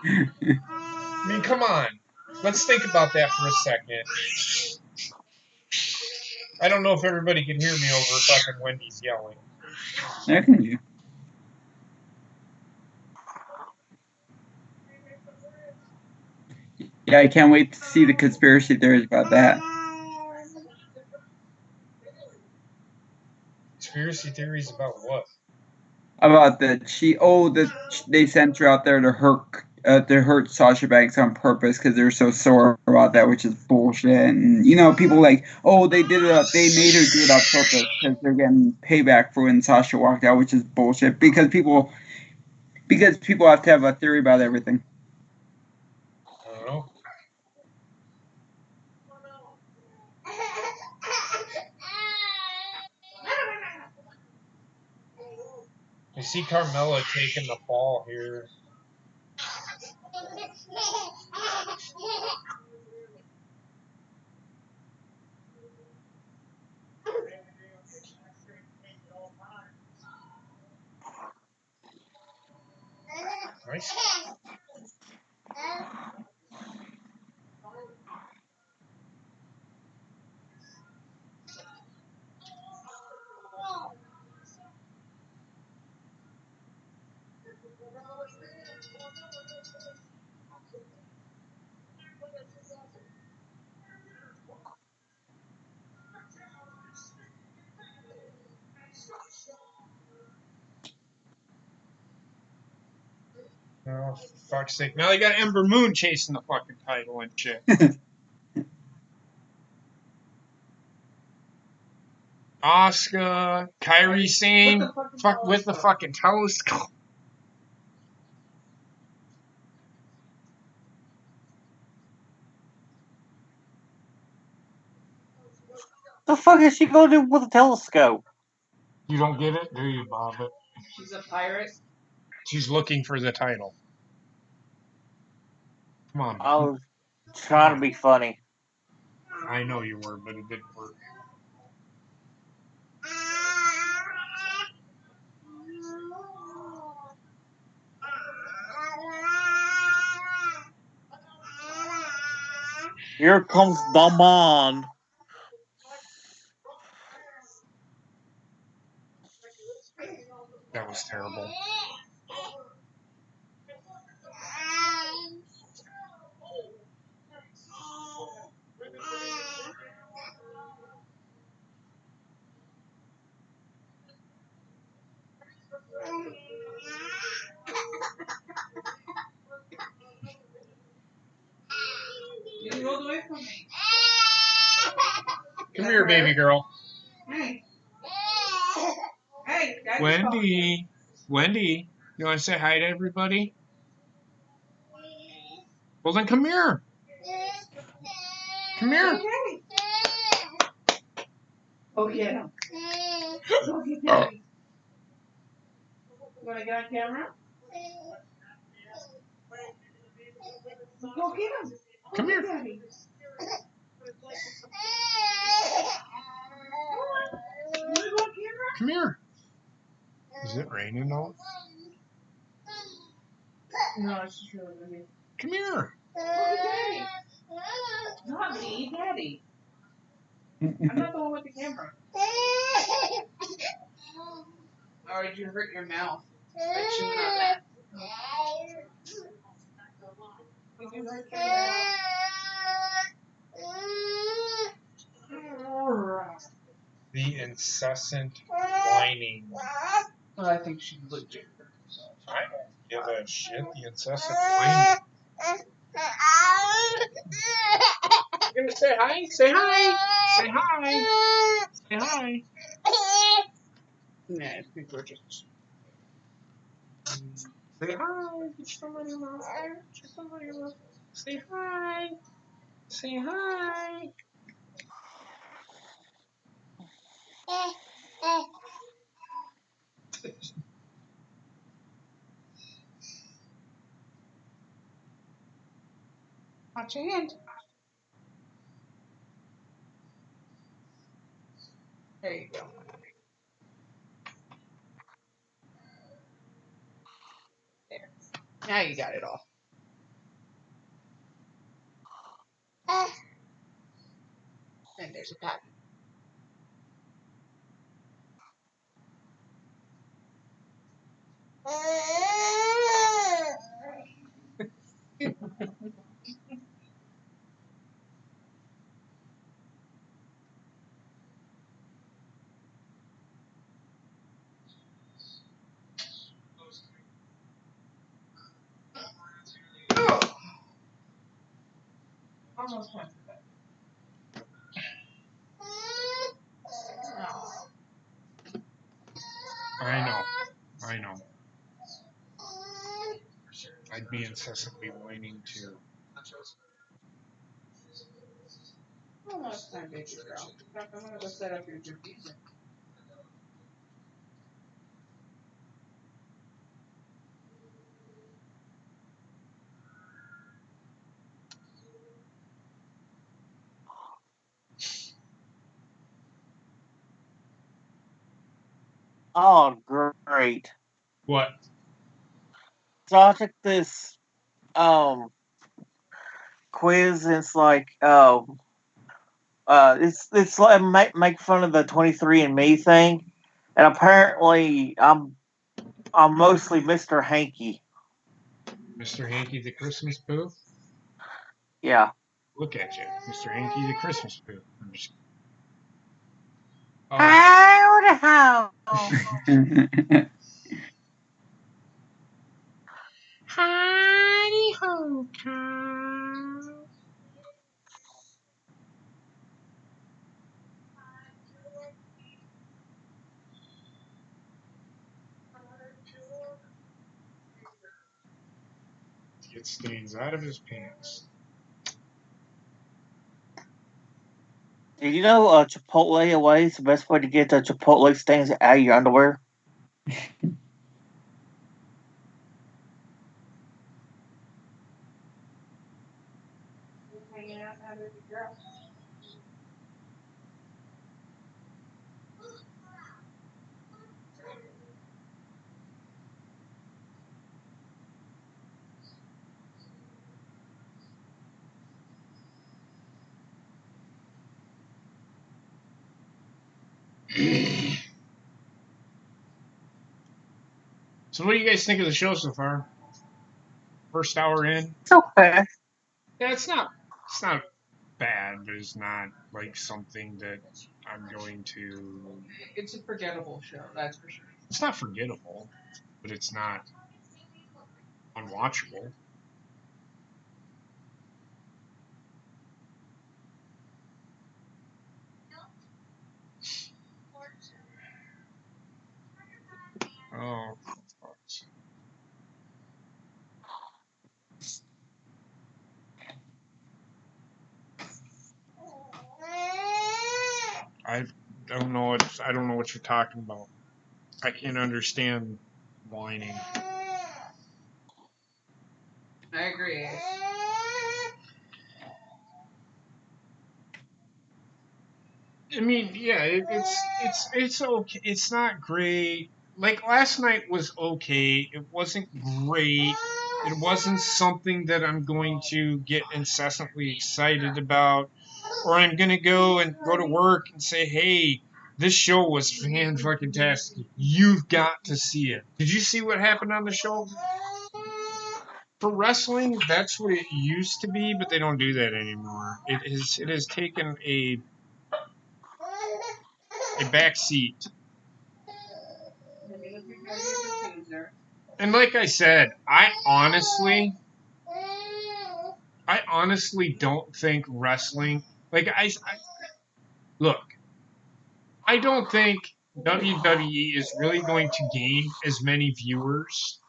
I mean, come on. Let's think about that for a second. I don't know if everybody can hear me over fucking Wendy's yelling. I can hear. Yeah, I can't wait to see the conspiracy theories about that. Conspiracy theories about what? About they sent her out there to hurt Sasha Banks on purpose because they're so sore about that, which is bullshit. And people like, oh, they did it, they made her do it on purpose because they're getting payback for when Sasha walked out, which is bullshit. Because people have to have a theory about everything. I don't know. I see Carmella taking the fall here. Nice. Oh, for fuck's sake. Now they got Ember Moon chasing the fucking title and shit. Asuka, Kairi Sane, fuck with the fucking telescope. The fuck is she gonna do with a telescope? You don't get it, do you, Bob? She's a pirate. She's looking for the title. Come on. I was trying to be funny. I know you were, but it didn't work. Here comes the man. That was terrible. You rolled away from me. Come here, baby girl. Hey. Hey, Daddy's Wendy. Wendy, you want to say hi to everybody? Well, then come here. Come here. calling. Oh, yeah. Go get Daddy. You want to get on camera? Go get him. Come here. Daddy. Come here. Is it raining though? No, it's just really windy. Come here. Daddy. Not me, Daddy. I'm not the one with the camera. Or did you hurt your mouth? Like chewing on that. Did you hurt your mouth? The incessant whining. Well, I think she legit hurt herself. I don't give a shit. The incessant whining. You're gonna say hi? Say hi. Say hi. Say hi. Yeah, I think we're just. Say hi. Get somebody else. Get somebody else. Say hi. Say hi. Watch your hand. There you go. There. Now you got it all. And there's a pattern. Almost went for that. I know. I know. I'd be incessantly whining too. Almost time, baby girl. I'm gonna go set up your jacuzzi. Oh, great. What? So I took this quiz, and it's like it's like make fun of the 23andMe thing, and apparently I'm mostly Mr. Hanky. Mr. Hanky the Christmas Pooh? Yeah. Look at you, Mr. Hanky the Christmas Pooh. I'm just. Oh, How howdy ho, cow. Get stains out of his pants. Did you know Chipotle away is the best way to get the Chipotle stains out of your underwear? Hanging out now, baby girl. So, what do you guys think of the show so far? First hour in? It's okay. Yeah, it's not. It's not bad, but it's not like something that I'm going to. It's a forgettable show, that's for sure. It's not forgettable, but it's not unwatchable. Oh, I don't know what you're talking about. I can't understand whining. I agree. I mean, yeah, it's okay. It's not great. Like last night was okay. It wasn't great. It wasn't something that I'm going to get incessantly excited about, or I'm gonna go to work and say, "Hey, this show was fan fucking tastic. You've got to see it." Did you see what happened on the show? For wrestling, that's what it used to be, but they don't do that anymore. It has taken a back seat. Maybe looking for a loser. And like I said, I honestly don't think wrestling. Like look, I don't think WWE is really going to gain as many viewers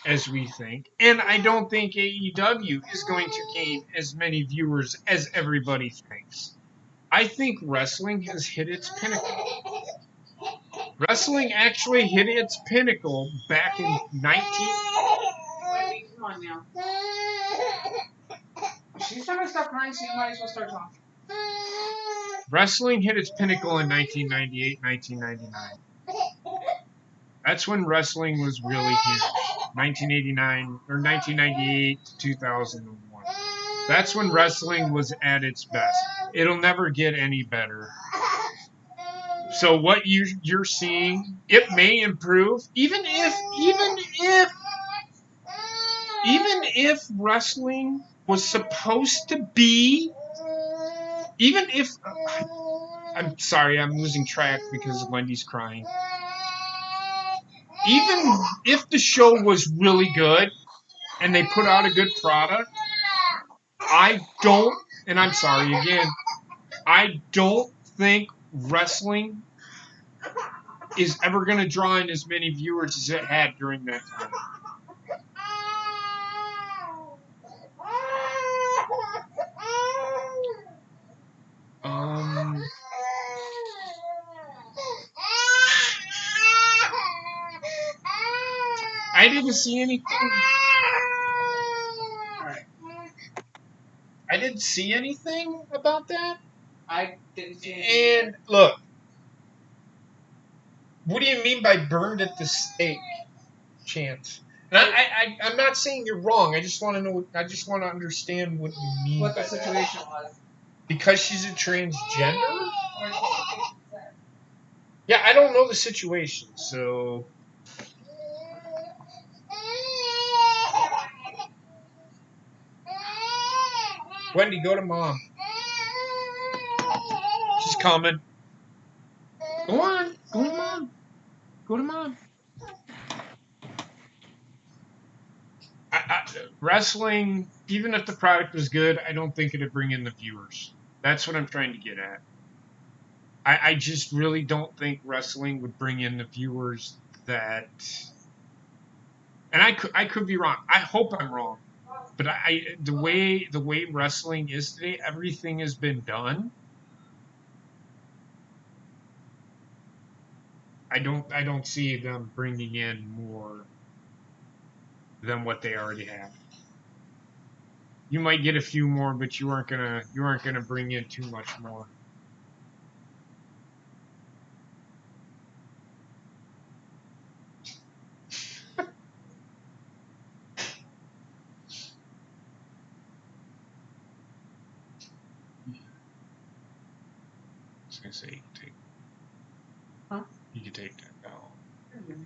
as we think, and I don't think AEW is going to gain as many viewers as everybody thinks. I think wrestling has hit its pinnacle. Wrestling actually hit its pinnacle back in 19. Come on now. She's trying to stop crying, so you might as well start talking. Wrestling hit its pinnacle in 1998, 1999. That's when wrestling was really huge. 1989 or 1998 to 2001. That's when wrestling was at its best. It'll never get any better. So what you're seeing, it may improve, even if wrestling was supposed to be, even if I'm sorry, I'm losing track because Wendy's crying. Even if the show was really good and they put out a good product, I don't, and I'm sorry again, I don't think wrestling is ever going to draw in as many viewers as it had during that time. I didn't see anything. I didn't see anything about that. I didn't see anything. And look, what do you mean by burned at the stake, Chance? And I'm not saying you're wrong. I just want to know. I just want to understand what you mean. What by the situation was. Because she's a transgender? Yeah, I don't know the situation, so. Wendy, go to mom. She's coming. Go on. Go to mom. Go to mom. Wrestling, even if the product was good, I don't think it'd bring in the viewers. That's what I'm trying to get at. I just really don't think wrestling would bring in the viewers that. And I could be wrong. I hope I'm wrong. But the way wrestling is today, everything has been done. I don't see them bringing in more than what they already have. You might get a few more, but you aren't gonna bring in too much more. I was gonna say you can take that down.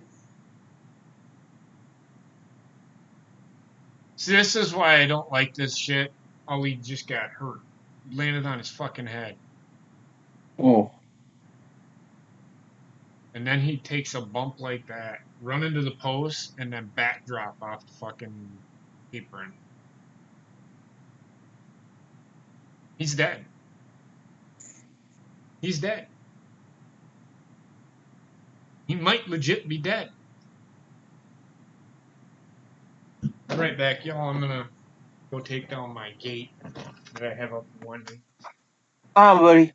See, this is why I don't like this shit. Ali just got hurt. Landed on his fucking head. Oh. And then he takes a bump like that, run into the post, and then backdrop off the fucking apron. He's dead. He's dead. He might legit be dead. I'll be right back, y'all. I'm gonna go take down my gate that I have up in Wendy. Buddy.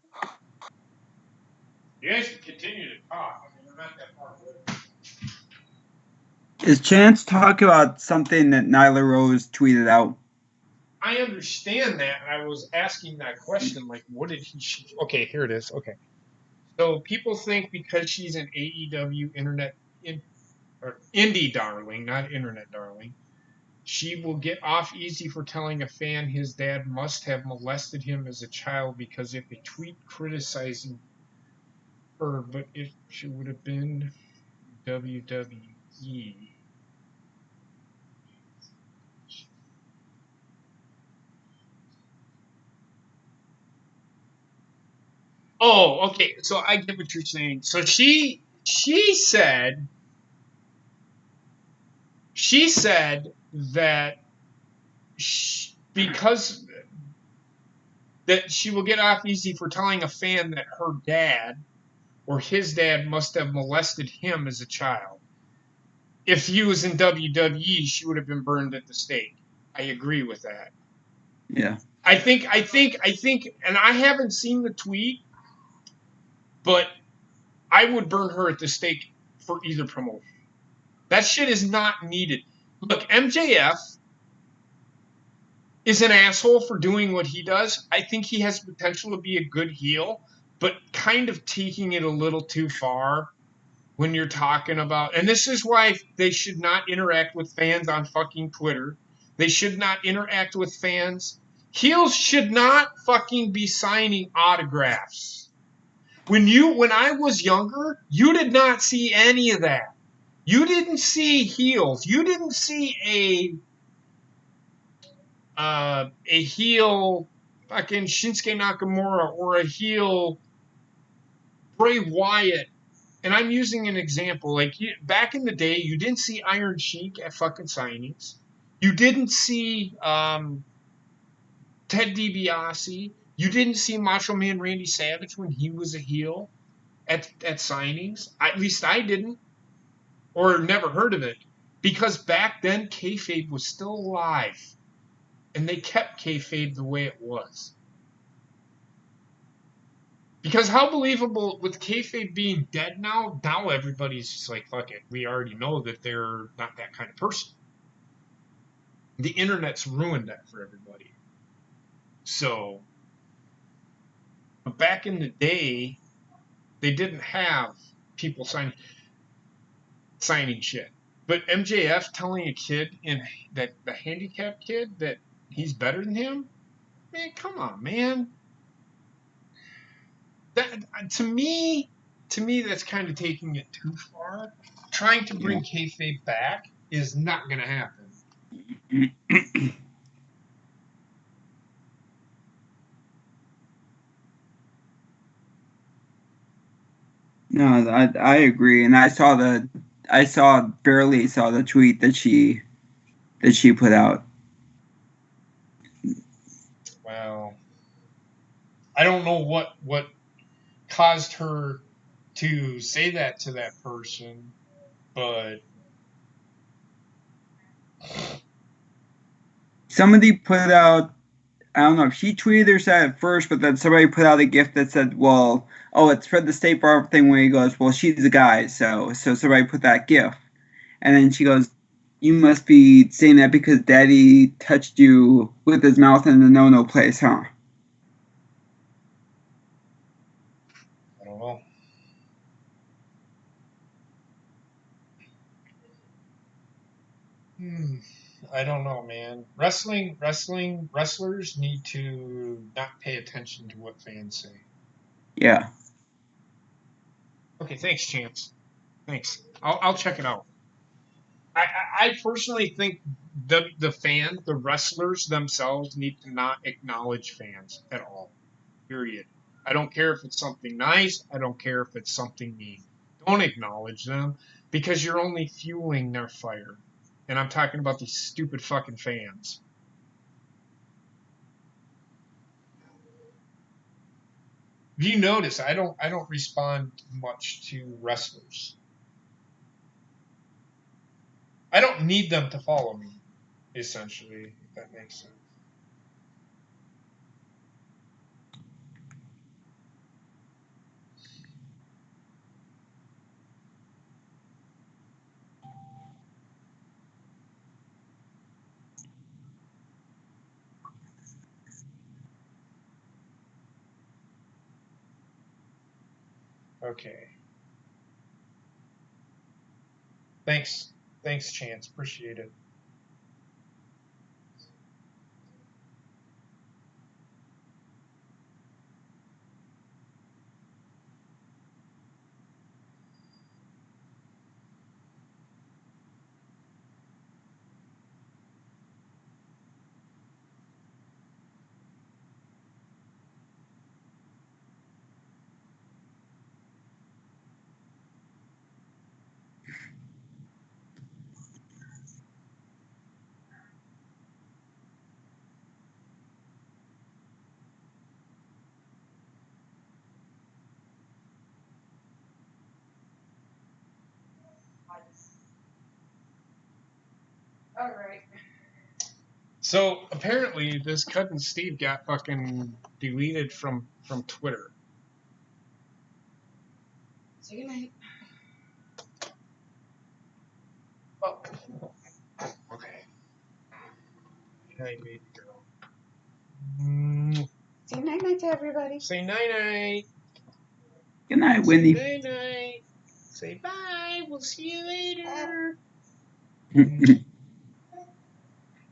You guys can continue to talk. I mean, I'm not that far away. Is Chance talk about something that Nyla Rose tweeted out? I understand that, and I was asking that question, like, what did he... Okay, here it is. Okay. So people think because she's an AEW indie darling, not internet darling, she will get off easy for telling a fan his dad must have molested him as a child because if a tweet criticizing her, but if she would have been WWE. Oh, okay. So I get what you're saying. So she said that because that she will get off easy for telling a fan that her dad or his dad must have molested him as a child. If he was in WWE, she would have been burned at the stake. I agree with that. Yeah. I think, and I haven't seen the tweet, but I would burn her at the stake for either promotion. That shit is not needed. Look, MJF is an asshole for doing what he does. I think he has potential to be a good heel, but kind of taking it a little too far when you're talking about, and this is why they should not interact with fans on fucking Twitter. They should not interact with fans. Heels should not fucking be signing autographs. When I was younger, you did not see any of that. You didn't see heels. You didn't see a heel fucking Shinsuke Nakamura or a heel Bray Wyatt. And I'm using an example. Like back in the day, you didn't see Iron Sheik at fucking signings. You didn't see Ted DiBiase. You didn't see Macho Man Randy Savage when he was a heel at signings. At least I didn't, or never heard of it, because back then kayfabe was still alive, and they kept kayfabe the way it was. Because how believable with kayfabe being dead now? Now everybody's just like, fuck it. We already know that they're not that kind of person. The internet's ruined that for everybody. So, but back in the day, they didn't have people signing shit. But MJF telling a kid in that the handicapped kid that he's better than him, man, come on, man. That to me, that's kind of taking it too far. Trying to Yeah. bring kayfabe back is not going to happen. No, I agree, and barely saw the tweet that she put out. Well, I don't know what caused her to say that to that person, but Somebody put out, I don't know if she tweeted or said it first, but then somebody put out a gift that said, "Well, oh, it's for the State Farm thing." Where he goes, "Well, she's a guy," so somebody put that gift, and then she goes, "You must be saying that because Daddy touched you with his mouth in the no-no place, huh?" I don't know. I don't know, man. Wrestlers need to not pay attention to what fans say. Yeah, Okay, thanks, Chance. Thanks. I'll check it out. I personally think the wrestlers themselves need to not acknowledge fans at all. Period. I don't care if it's something nice. I don't care if it's something mean. Don't acknowledge them because you're only fueling their fire. And I'm talking about these stupid fucking fans. If you notice, I don't respond much to wrestlers. I don't need them to follow me, essentially, if that makes sense. Okay. Thanks. Thanks, Chance. Appreciate it. All right. So apparently, this cousin Steve got fucking deleted from Twitter. Say goodnight. Oh, okay. Hey, baby girl. Say night night to everybody. Say night night. Good night, Say Wendy. night night. Say bye. We'll see you later.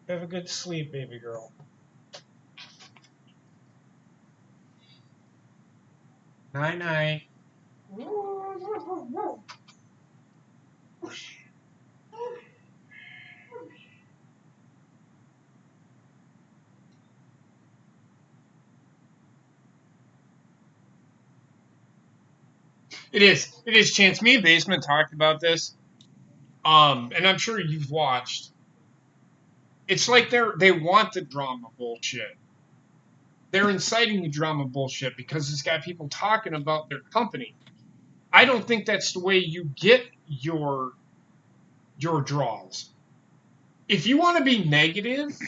Have a good sleep, baby girl. Night night. It is. It is. Chance. Me and Basement talked about this. And I'm sure you've watched. It's like they want the drama bullshit. They're inciting the drama bullshit because it's got people talking about their company. I don't think that's the way you get your draws. If you want to be negative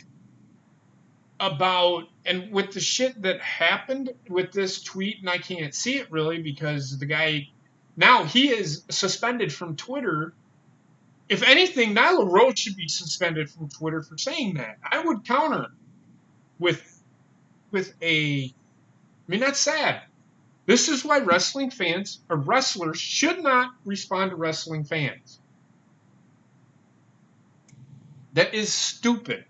about, and with the shit that happened with this tweet, and I can't see it really because the guy now he is suspended from Twitter. If anything, Nyla Rose should be suspended from Twitter for saying that. I would counter with a. I mean, that's sad. This is why wrestling fans or wrestlers should not respond to wrestling fans. That is stupid.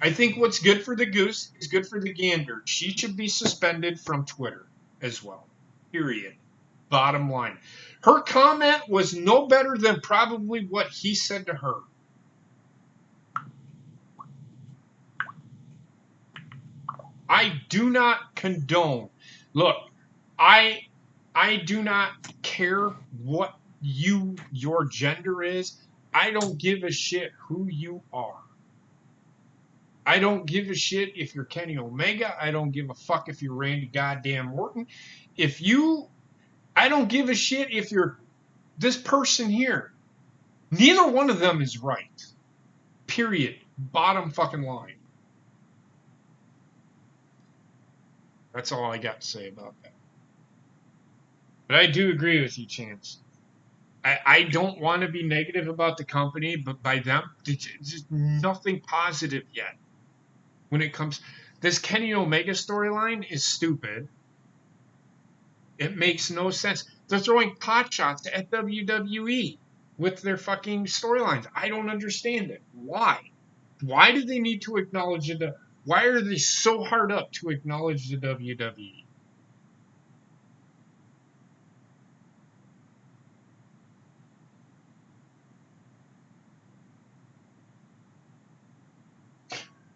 I think what's good for the goose is good for the gander. She should be suspended from Twitter as well. Period. Bottom line. Her comment was no better than probably what he said to her. I do not condone. Look, I do not care what your gender is. I don't give a shit who you are. I don't give a shit if you're Kenny Omega. I don't give a fuck if you're Randy goddamn Orton. I don't give a shit if you're this person here. Neither one of them is right. Period. Bottom fucking line. That's all I got to say about that. But I do agree with you, Chance. I don't want to be negative about the company, but by them, there's just nothing positive yet. When it comes, this Kenny Omega storyline is stupid. It makes no sense. They're throwing pot shots at WWE with their fucking storylines. I don't understand it. Why? Why do they need to acknowledge it? Why are they so hard up to acknowledge the WWE?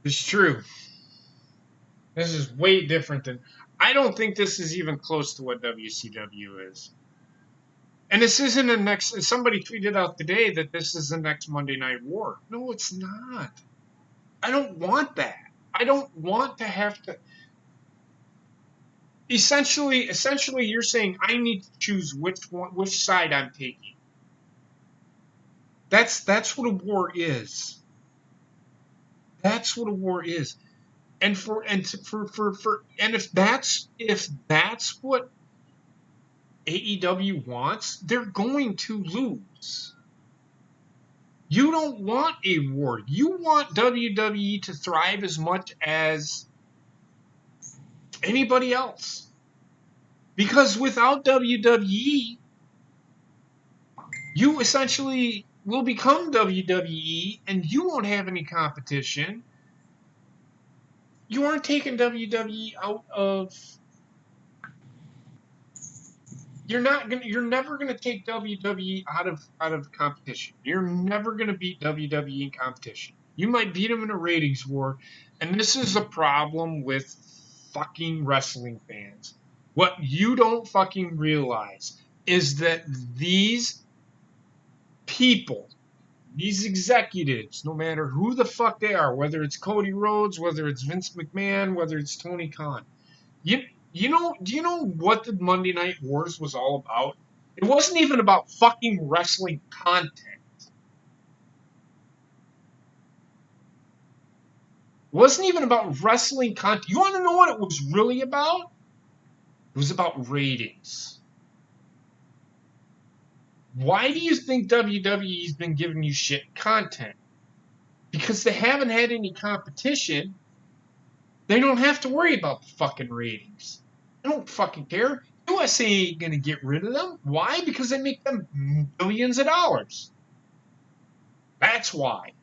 It's true. This is way different than. I don't think this is even close to what WCW is. And this isn't a next. Somebody tweeted out today that this is the next Monday Night War. No, it's not. I don't want that. I don't want to have to. Essentially, you're saying I need to choose which side I'm taking. That's what a war is. That's what a war is. And if that's what AEW wants, they're going to lose. You don't want a war. You want WWE to thrive as much as anybody else. Because without WWE, you essentially will become WWE and you won't have any competition. You aren't taking WWE out of. You're never gonna take WWE out of competition. You're never gonna beat WWE in competition. You might beat them in a ratings war, and this is the problem with fucking wrestling fans. What you don't fucking realize is that these people, these executives, no matter who the fuck they are, whether it's Cody Rhodes, whether it's Vince McMahon, whether it's Tony Khan, do you know what the Monday Night Wars was all about? It wasn't even about fucking wrestling content. wasn't even about wrestling content. You want to know what it was really about? It was about ratings. Why do you think WWE's been giving you shit content? Because they haven't had any competition. They don't have to worry about the fucking ratings. They don't fucking care. USA ain't gonna get rid of them. Why? Because they make them millions of dollars. That's why.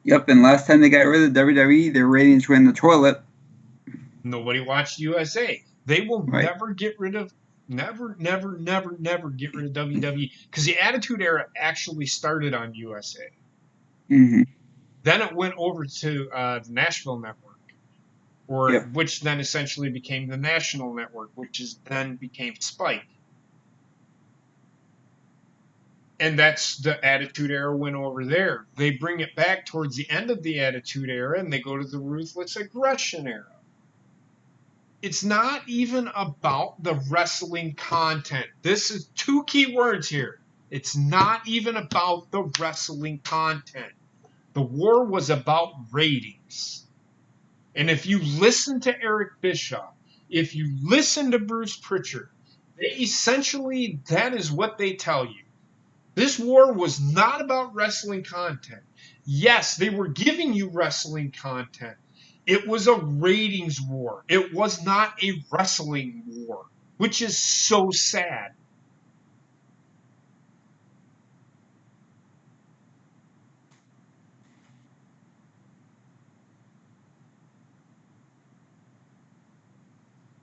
Yep, and last time they got rid of WWE, their ratings went in the toilet. Nobody watched USA. They will Right. never get rid of, never get rid of WWE because the Attitude Era actually started on USA. Mm-hmm. Then it went over to the Nashville Network, or Yep. which then essentially became the National Network, which is then became Spike. And that's the Attitude Era went over there. They bring it back towards the end of the Attitude Era, and they go to the Ruthless Aggression Era. It's not even about the wrestling content. This is two key words here. It's not even about the wrestling content. The war was about ratings. And if you listen to Eric Bischoff, if you listen to Bruce Pritchard, essentially that is what they tell you. This war was not about wrestling content. Yes, they were giving you wrestling content. It was a ratings war. It was not a wrestling war, which is so sad.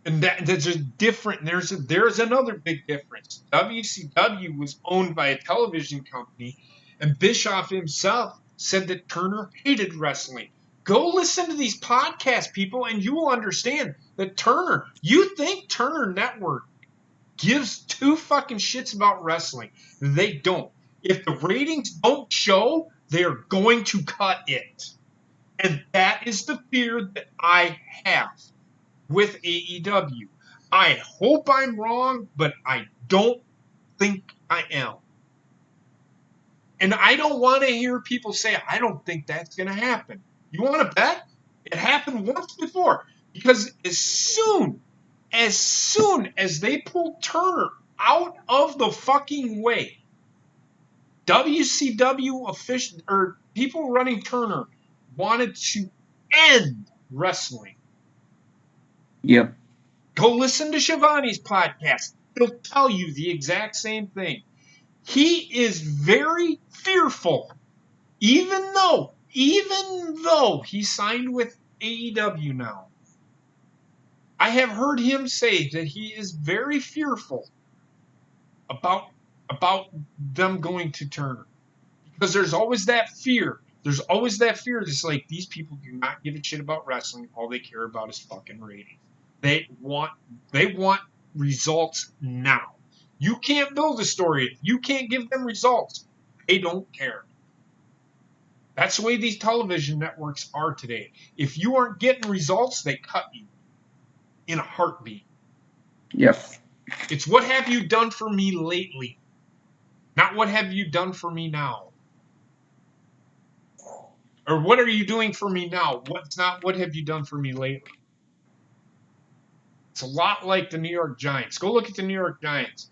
And there's a different. There's another big difference. WCW was owned by a television company, and Bischoff himself said that Turner hated wrestling. Go listen to these podcasts, people, and you will understand that Turner. You think Turner Network gives two fucking shits about wrestling? They don't. If the ratings don't show, they are going to cut it, and that is the fear that I have with AEW. I hope I'm wrong, but I don't think I am. And I don't want to hear people say, I don't think that's going to happen. You want to bet? It happened once before. Because as soon as they pulled Turner out of the fucking way, WCW official or people running Turner wanted to end wrestling. Yep. Go listen to Shivani's podcast. He'll tell you the exact same thing. He is very fearful, even though he signed with AEW now. I have heard him say that he is very fearful about them going to Turner. Because there's always that fear. There's always that fear that's like, these people do not give a shit about wrestling. All they care about is fucking ratings. They want results now. You can't build a story. You can't give them results. They don't care. That's the way these television networks are today. If you aren't getting results, they cut you in a heartbeat. Yep. It's what have you done for me lately? Not what have you done for me now? Or what are you doing for me now? What's not what have you done for me lately? It's a lot like the New York Giants. Go look at the New York Giants.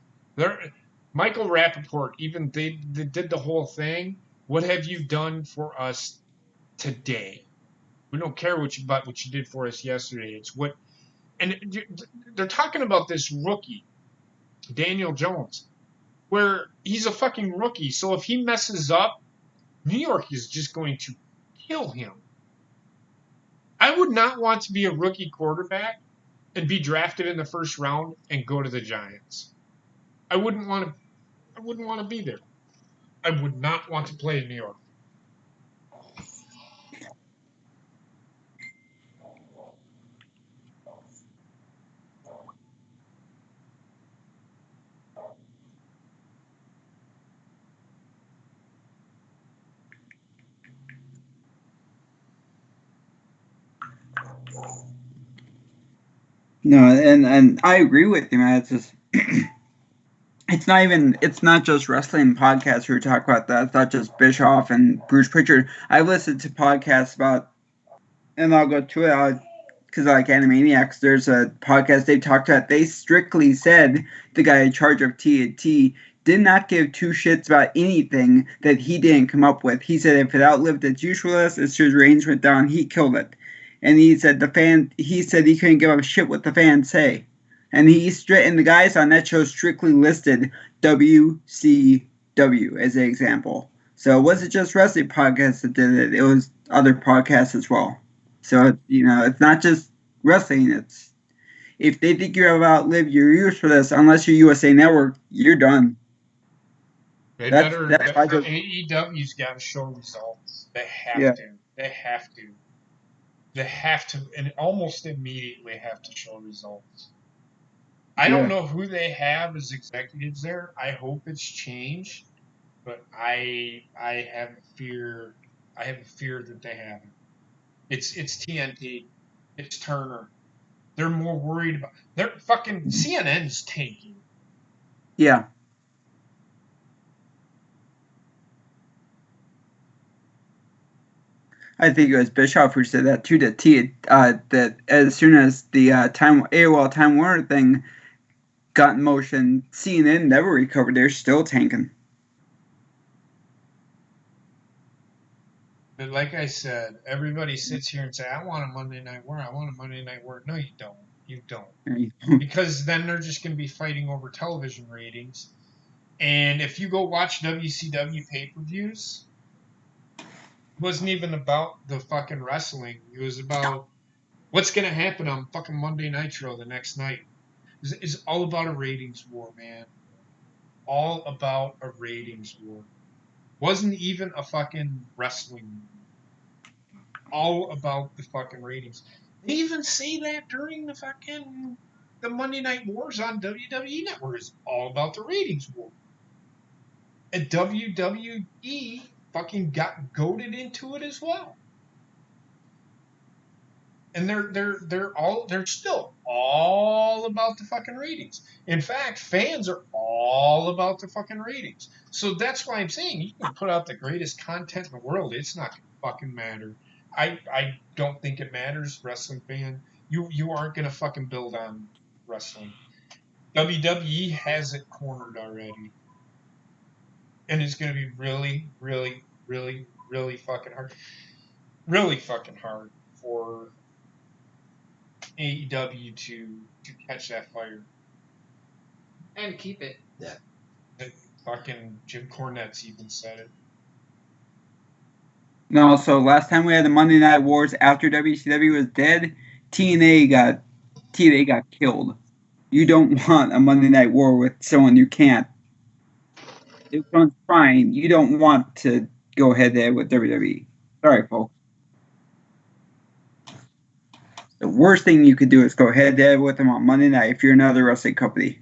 Michael Rappaport, even they did the whole thing. What have you done for us today? We don't care what you did for us yesterday. It's what, and they're talking about this rookie, Daniel Jones, where he's a fucking rookie. So if he messes up, New York is just going to kill him. I would not want to be a rookie quarterback and be drafted in the first round and go to the Giants. I wouldn't want to be there. I would not want to play in New York. No, and I agree with you, man. It's just it's not just wrestling podcasts who talk about that. It's not just Bischoff and Bruce Pritchard. I listened to podcasts about, and I'll go to it because I like Animaniacs. There's a podcast they talked about. They strictly said the guy in charge of TNT did not give two shits about anything that he didn't come up with. He said if it outlived its usefulness, as his ratings went down, he killed it. And he said he said he couldn't give a shit what the fans say. And and the guys on that show strictly listed WCW as an example. So it wasn't just wrestling podcasts that did it; it was other podcasts as well. So it's not just wrestling. It's if they think you have outlived your use for this, unless you're USA Network, you're done. AEW's got to show results. They have to. They have to, and almost immediately have to show results. I don't know who they have as executives there. I hope it's changed, but I have a fear. I have a fear that they haven't. It's TNT. It's Turner. They're more worried about. They're fucking CNN's tanking. Yeah. I think it was Bischoff who said that too. That as soon as the AOL Time Warner thing got in motion, CNN never recovered. They're still tanking. But like I said, everybody sits here and say, "I want a Monday Night War. I want a Monday Night War." No, you don't. You don't. Because then they're just going to be fighting over television ratings. And if you go watch WCW pay-per-views, it wasn't even about the fucking wrestling. It was about what's going to happen on fucking Monday Nitro the next night. It's all about a ratings war, man. All about a ratings war. Wasn't even a fucking wrestling. All about the fucking ratings. They even say that during the Monday Night Wars on WWE Network. It's all about the ratings war. And WWE fucking got goaded into it as well. And they're still all about the fucking ratings. In fact, fans are all about the fucking ratings. So that's why I'm saying you can put out the greatest content in the world. It's not gonna fucking matter. I don't think it matters, wrestling fan. You aren't gonna fucking build on wrestling. WWE has it cornered already. And it's gonna be really, really, really, really fucking hard. Really fucking hard for AEW to catch that fire. And keep it. Yeah. Fucking Jim Cornette's even said it. No, so last time we had the Monday Night Wars after WCW was dead, TNA got killed. You don't want a Monday Night War with someone you can't. If someone's trying, you don't want to go head to head with WWE. Sorry, folks. The worst thing you could do is go head to head with them on Monday night if you're another wrestling company.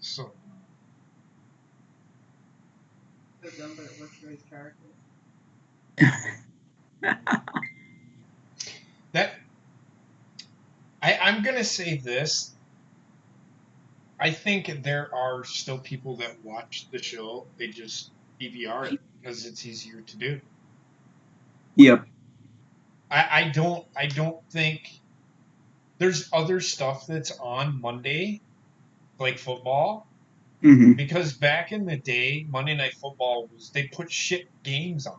So Dumb, but it works for his character. that I'm gonna say this. I think there are still people that watch the show. They just DVR it because it's easier to do. Yep. I don't think there's other stuff that's on Monday, like football, Mm-hmm. Because back in the day, Monday Night Football they put shit games on.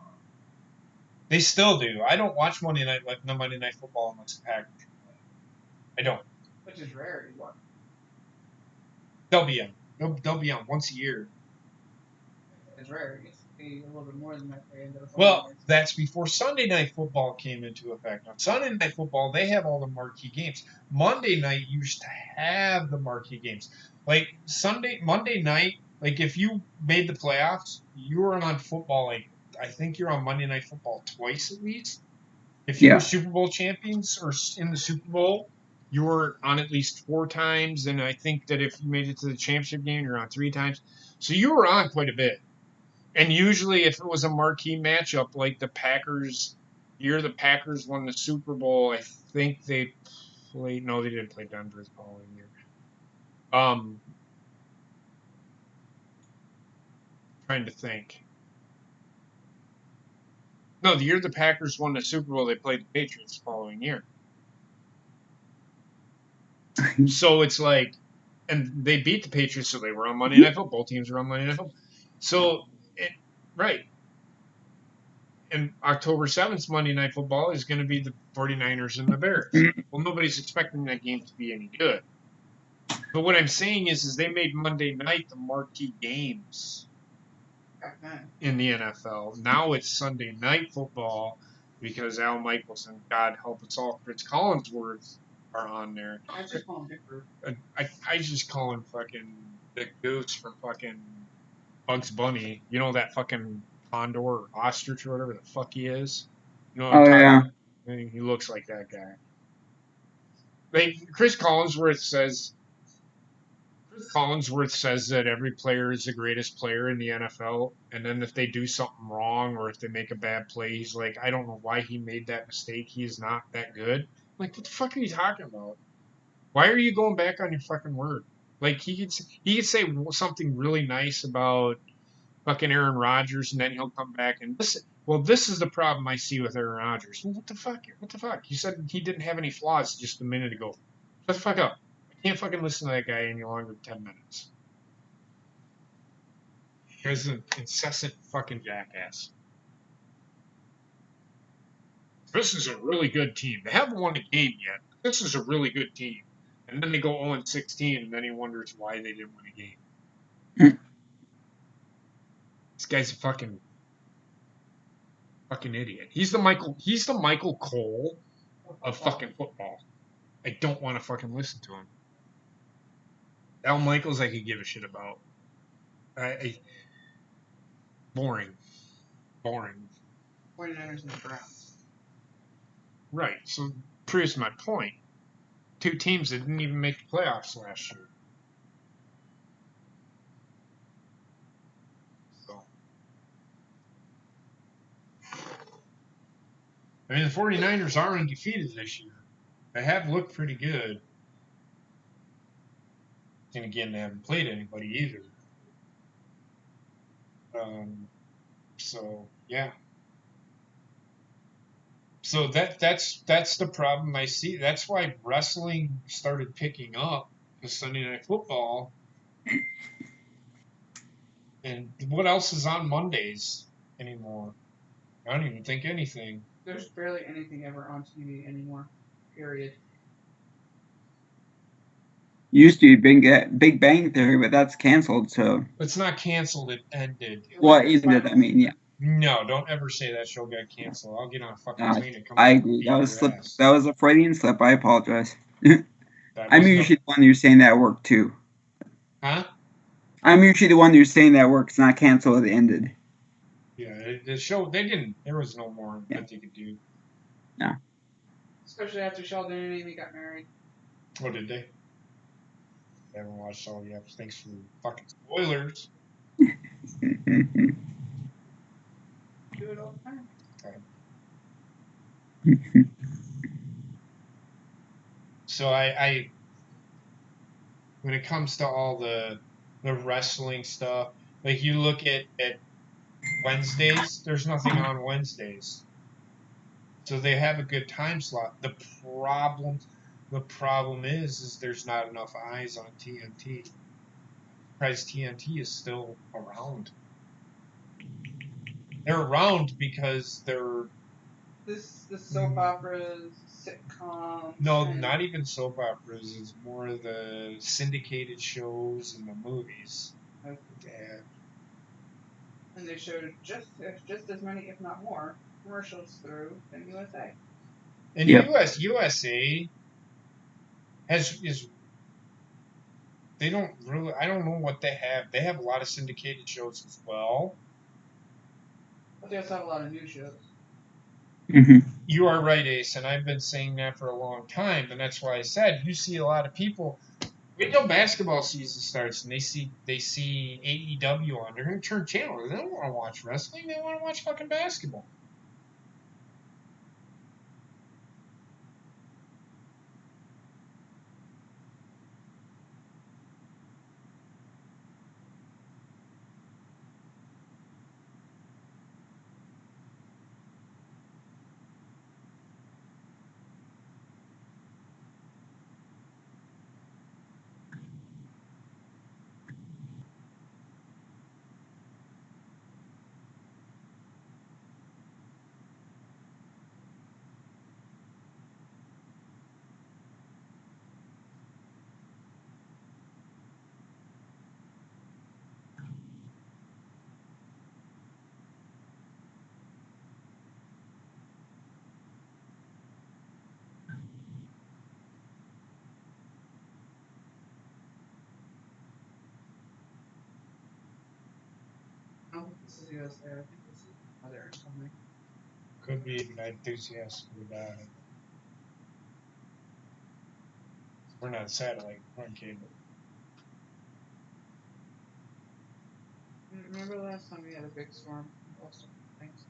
They still do. I don't watch Monday Night Football unless the Packers play. I don't. Which is rare anymore. They'll be on. They'll be on once a year. It's rare. It used to be a little bit more than that for the end of the Well, years. that's before Sunday Night Football came into effect. On Sunday Night Football, they have all the marquee games. Monday night used to have the marquee games. Like Monday night, like if you made the playoffs, you were on football. Like I think you're on Monday Night Football twice at least. If you were Yeah. Super Bowl champions or in the Super Bowl, you were on at least 4 times. And I think that if you made it to the championship game, you're on 3 times. So you were on quite a bit. And usually, if it was a marquee matchup like the Packers, the Packers won the Super Bowl, I think they played. No, they didn't play Denver the following year. Trying to think. No, the year the Packers won the Super Bowl, they played the Patriots the following year. So it's like, and they beat the Patriots, so they were on Monday Night Football. Both teams were on Monday Night Football. So, right. And October 7th, Monday Night Football is going to be the 49ers and the Bears. Well, nobody's expecting that game to be any good. But what I'm saying is they made Monday night the marquee games in the NFL. Now it's Sunday Night Football because Al Michaels and God help us all, Fritz Collinsworth are on there. I just call him Bigger. I just call him fucking the Goose from fucking Bugs Bunny. You know that fucking condor or ostrich or whatever the fuck he is? You know what I'm talking about? He looks like that guy. Like Chris Collinsworth says that every player is the greatest player in the NFL, and then if they do something wrong or if they make a bad play, he's like, I don't know why he made that mistake. He is not that good. I'm like, what the fuck are you talking about? Why are you going back on your fucking word? Like he could say something really nice about fucking Aaron Rodgers, and then he'll come back and this is the problem I see with Aaron Rodgers. Well, what the fuck? What the fuck? You said he didn't have any flaws just a minute ago. Shut the fuck up. I can't fucking listen to that guy any longer than 10 minutes. He's an incessant fucking jackass. This is a really good team. They haven't won a game yet. This is a really good team. And then they go 0-16, and then he wonders why they didn't win a game. This guy's a fucking idiot. He's the Michael Cole of fucking football. I don't want to fucking listen to him. Al Michaels I could give a shit about. Boring. 49ers and the Browns. Right. So proves my point. 2 teams that didn't even make the playoffs last year. So I mean the 49ers are undefeated this year. They have looked pretty good. And again, they haven't played anybody either. So yeah. So that's the problem I see. That's why wrestling started picking up because Sunday Night Football. And what else is on Mondays anymore? I don't even think anything. There's barely anything ever on TV anymore. Period. Used to be Big Bang Theory, but that's canceled. So It's not canceled. It ended. What ended? I mean, yeah. No, don't ever say that show got canceled. I'll get on a fucking plane and come. I agree. That was a Freudian slip. I apologize. That I'm was usually the one who's saying that work too. Huh? I'm usually the one who's saying that work's not canceled. It ended. Yeah, the show they didn't. There was no more that they could do. No. Especially after Sheldon and Amy got married. What did they? I haven't watched all yet. Thanks for the fucking spoilers. Do it all the time. Okay. So I when it comes to all the wrestling stuff, like you look at Wednesdays, there's nothing on Wednesdays. So they have a good time slot. The problem is there's not enough eyes on TNT. surprised TNT is still around. They're around because they're The soap operas, sitcoms. no, and, not even soap operas. It's more the syndicated shows and the movies. Yeah. And they showed just as many, if not more, commercials through than USA. And Yep. USA is they don't really. I don't know what they have. They have a lot of syndicated shows as well. But they also have a lot of new shows. Hmm. You are right, Ace, and I've been saying that for a long time, and that's why I said you see a lot of people. Wait till basketball season starts and they see AEW on. They're gonna turn channel. They don't want to watch wrestling. They want to watch fucking basketball. I don't think this is USA. I think this is other or something. Could be, but I'm enthusiastic about it. We're not satellite. We're on cable. Remember last time we had a big storm? Also, things.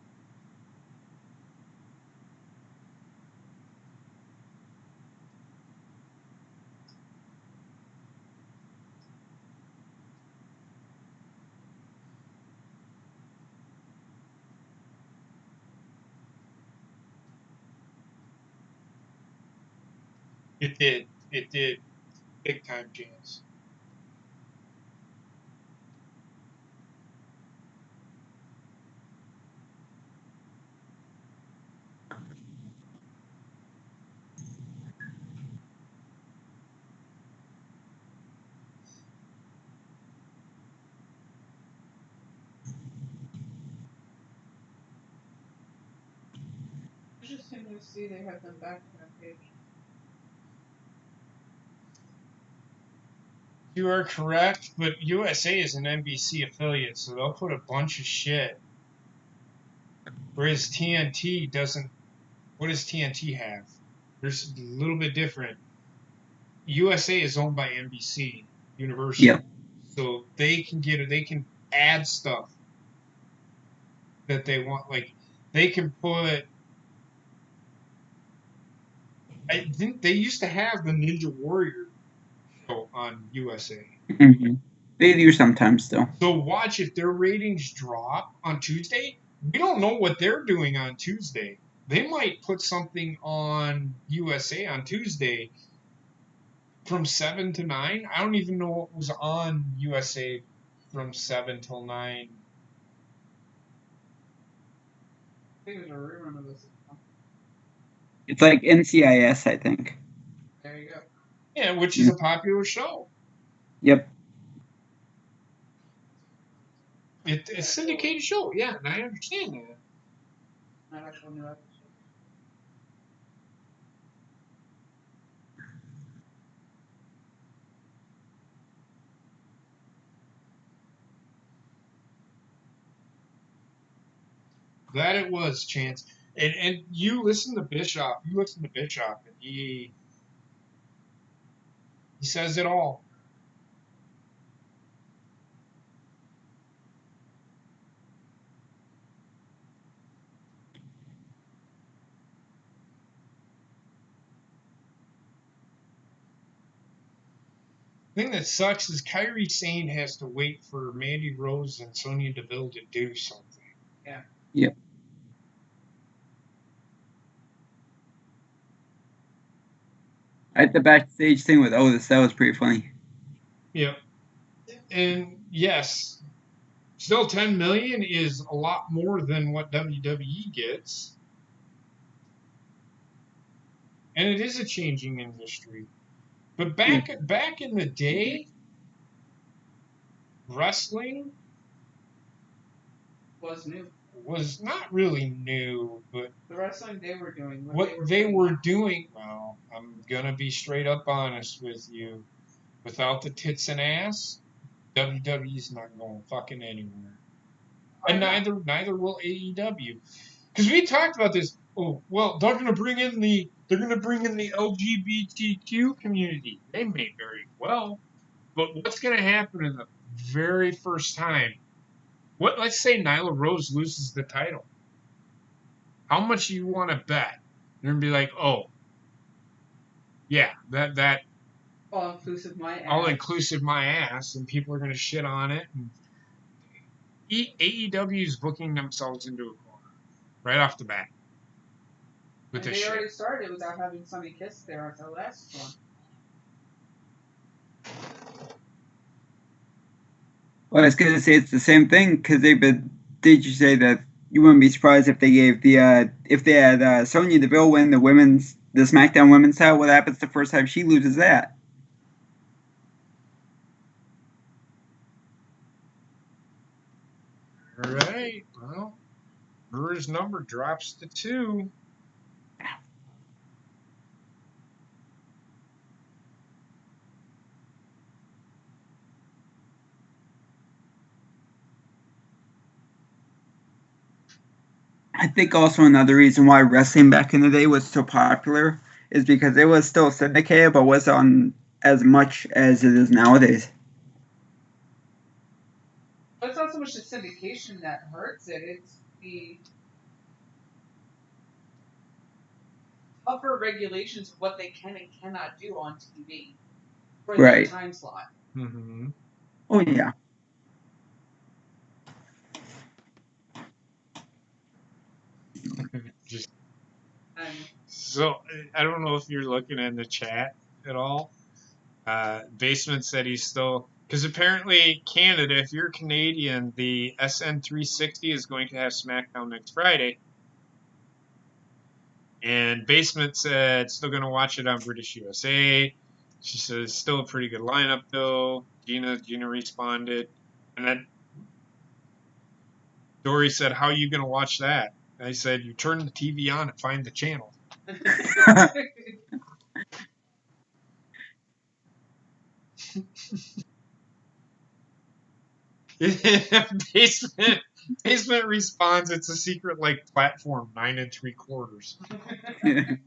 It did. It did. Big time chance. Interesting to see they have them back on their page. You are correct, but USA is an NBC affiliate, so they'll put a bunch of shit. Whereas TNT doesn't. What does TNT have? There's a little bit different. USA is owned by NBC Universal, Yep. so they can add stuff that they want. Like they can put. I think they used to have the Ninja Warrior show on USA. Hmm. They do sometimes still. So watch if their ratings drop on Tuesday. We don't know what they're doing on Tuesday. They might put something on USA on Tuesday from 7 to 9. I don't even know what was on USA from 7 till 9. I think there's a rerun of this. It's like NCIS, I think. There you go. Yeah, which is a popular show. Yep. It's a syndicated show, yeah, and I understand that. Not actual new episode. Glad it was, Chance. And you listen to Bischoff. You listen to Bischoff, and he says it all. The thing that sucks is Kyrie Sane has to wait for Mandy Rose and Sonya Deville to do something. Yeah. Yep. At the backstage thing with Otis, that was pretty funny. Yep. And yes, still 10 million is a lot more than what WWE gets. And it is a changing industry. But back in the day, wrestling Was new. was not really new, but The wrestling they were doing. what they were doing, well, I'm gonna be straight up honest with you. Without the tits and ass, WWE's not going fucking anywhere. And neither will AEW. Because we talked about this. Oh, well, they're gonna bring in the LGBTQ community. They may very well. But what's gonna happen in the very first time? Let's say Nyla Rose loses the title. How much do you want to bet? They're gonna be like, oh, yeah, that all inclusive my ass. all inclusive my ass, and people are gonna shit on it. And AEW is booking themselves into a corner right off the bat with And this they already shit. started without having Sonny Kiss there at the last one. Well, I was gonna say it's the same thing because they've been. Did you say that you wouldn't be surprised if they gave if they had Sonya Deville win the SmackDown women's title? What happens the first time she loses that? All right, well, Brewer's number drops to 2. I think also another reason why wrestling back in the day was so popular is because it was still syndicated, but wasn't on as much as it is nowadays. But it's not so much the syndication that hurts it, it's the tougher regulations of what they can and cannot do on TV for Right. that time slot. Mm-hmm. Oh yeah. Just And so I don't know if you're looking in the chat at all. Basement said he's still because apparently Canada, if you're Canadian, the SN360 is going to have SmackDown next Friday. And Basement said still going to watch it on British USA. She says still a pretty good lineup though. Gina responded, and then Dory said, "How are you going to watch that?" And I said, "You turn the TV on and find the channel." basement responds, "It's a secret like platform 9 3/4,"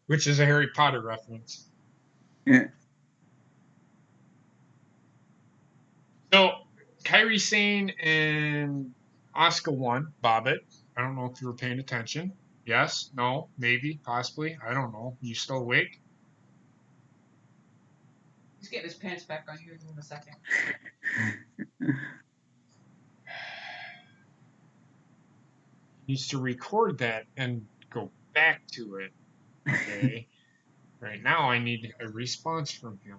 which is a Harry Potter reference. Yeah. So Kairi Sane and Asuka won. Bobbit. I don't know if you were paying attention. Yes, no, maybe, possibly. I don't know. You still awake? he's getting his pants back on here in a second. Needs to record that and go back to it. Okay. Right now, I need a response from him.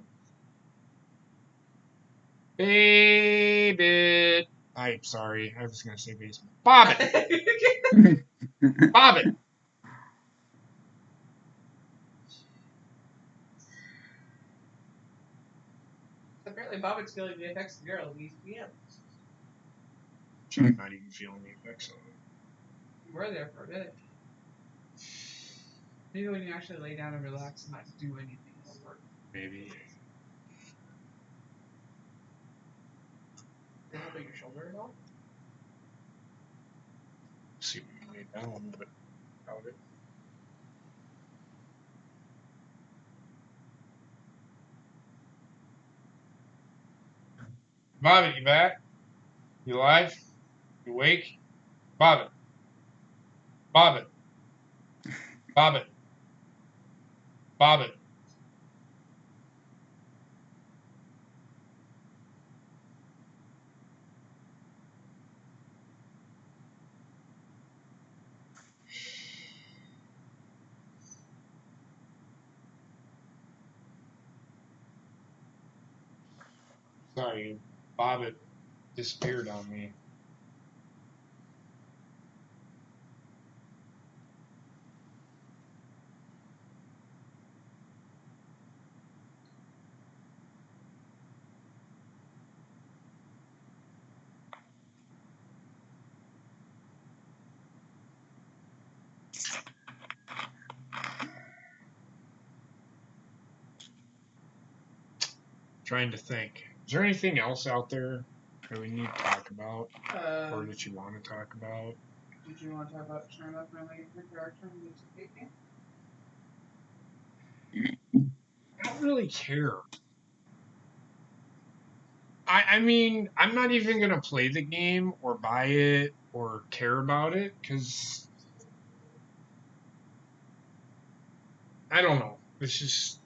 Baby. I'm sorry. I was going to say basement. Bobbit. Bobbit. Apparently Bobbitt's feeling the effects of the girl at least. Yeah. I'm not even feeling the effects of it. You were there for a bit. Maybe when you actually lay down and relax and not do anything, it'll work. Maybe. Did it help your shoulder at all? See if we can lay down, but doubt it. Bobbit, you back? You alive? You awake? Bobbit. Bobbit. Bobbit. Bobbit. Sorry, Bobbit disappeared on me. Trying to think. Is there anything else out there that we need to talk about or that you want to talk about? Did you want to talk about turn up my interaction with the 2K game? I don't really care. I mean, I'm not even gonna play the game or buy it or care about it because I don't know. It's just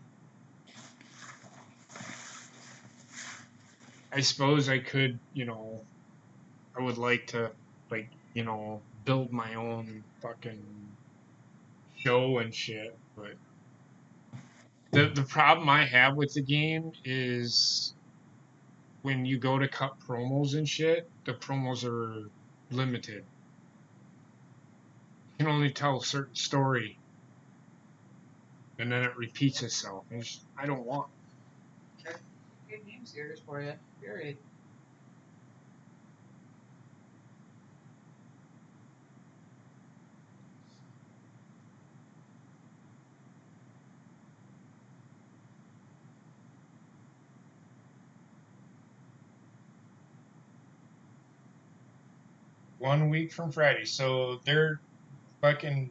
I suppose I could, I would like to build my own fucking show and shit, but the problem I have with the game is when you go to cut promos and shit, the promos are limited. You can only tell a certain story and then it repeats itself. I don't want. That's a good game series for you. Period. One week from Friday, so they're fucking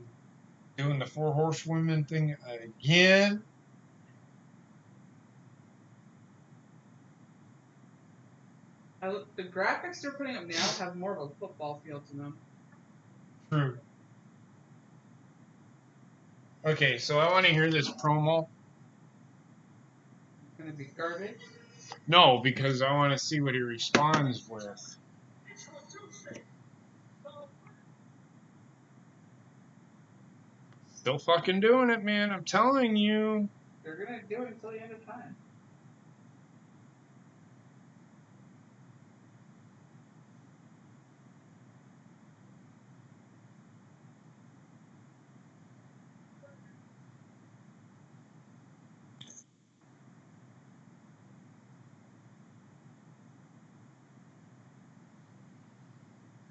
doing the four horsewomen thing again. The graphics they're putting up now have more of a football feel to them. True. Okay, so I want to hear this promo. It's gonna be garbage. No, because I want to see what he responds with. Still fucking doing it, man. I'm telling you. They're gonna do it until the end of time.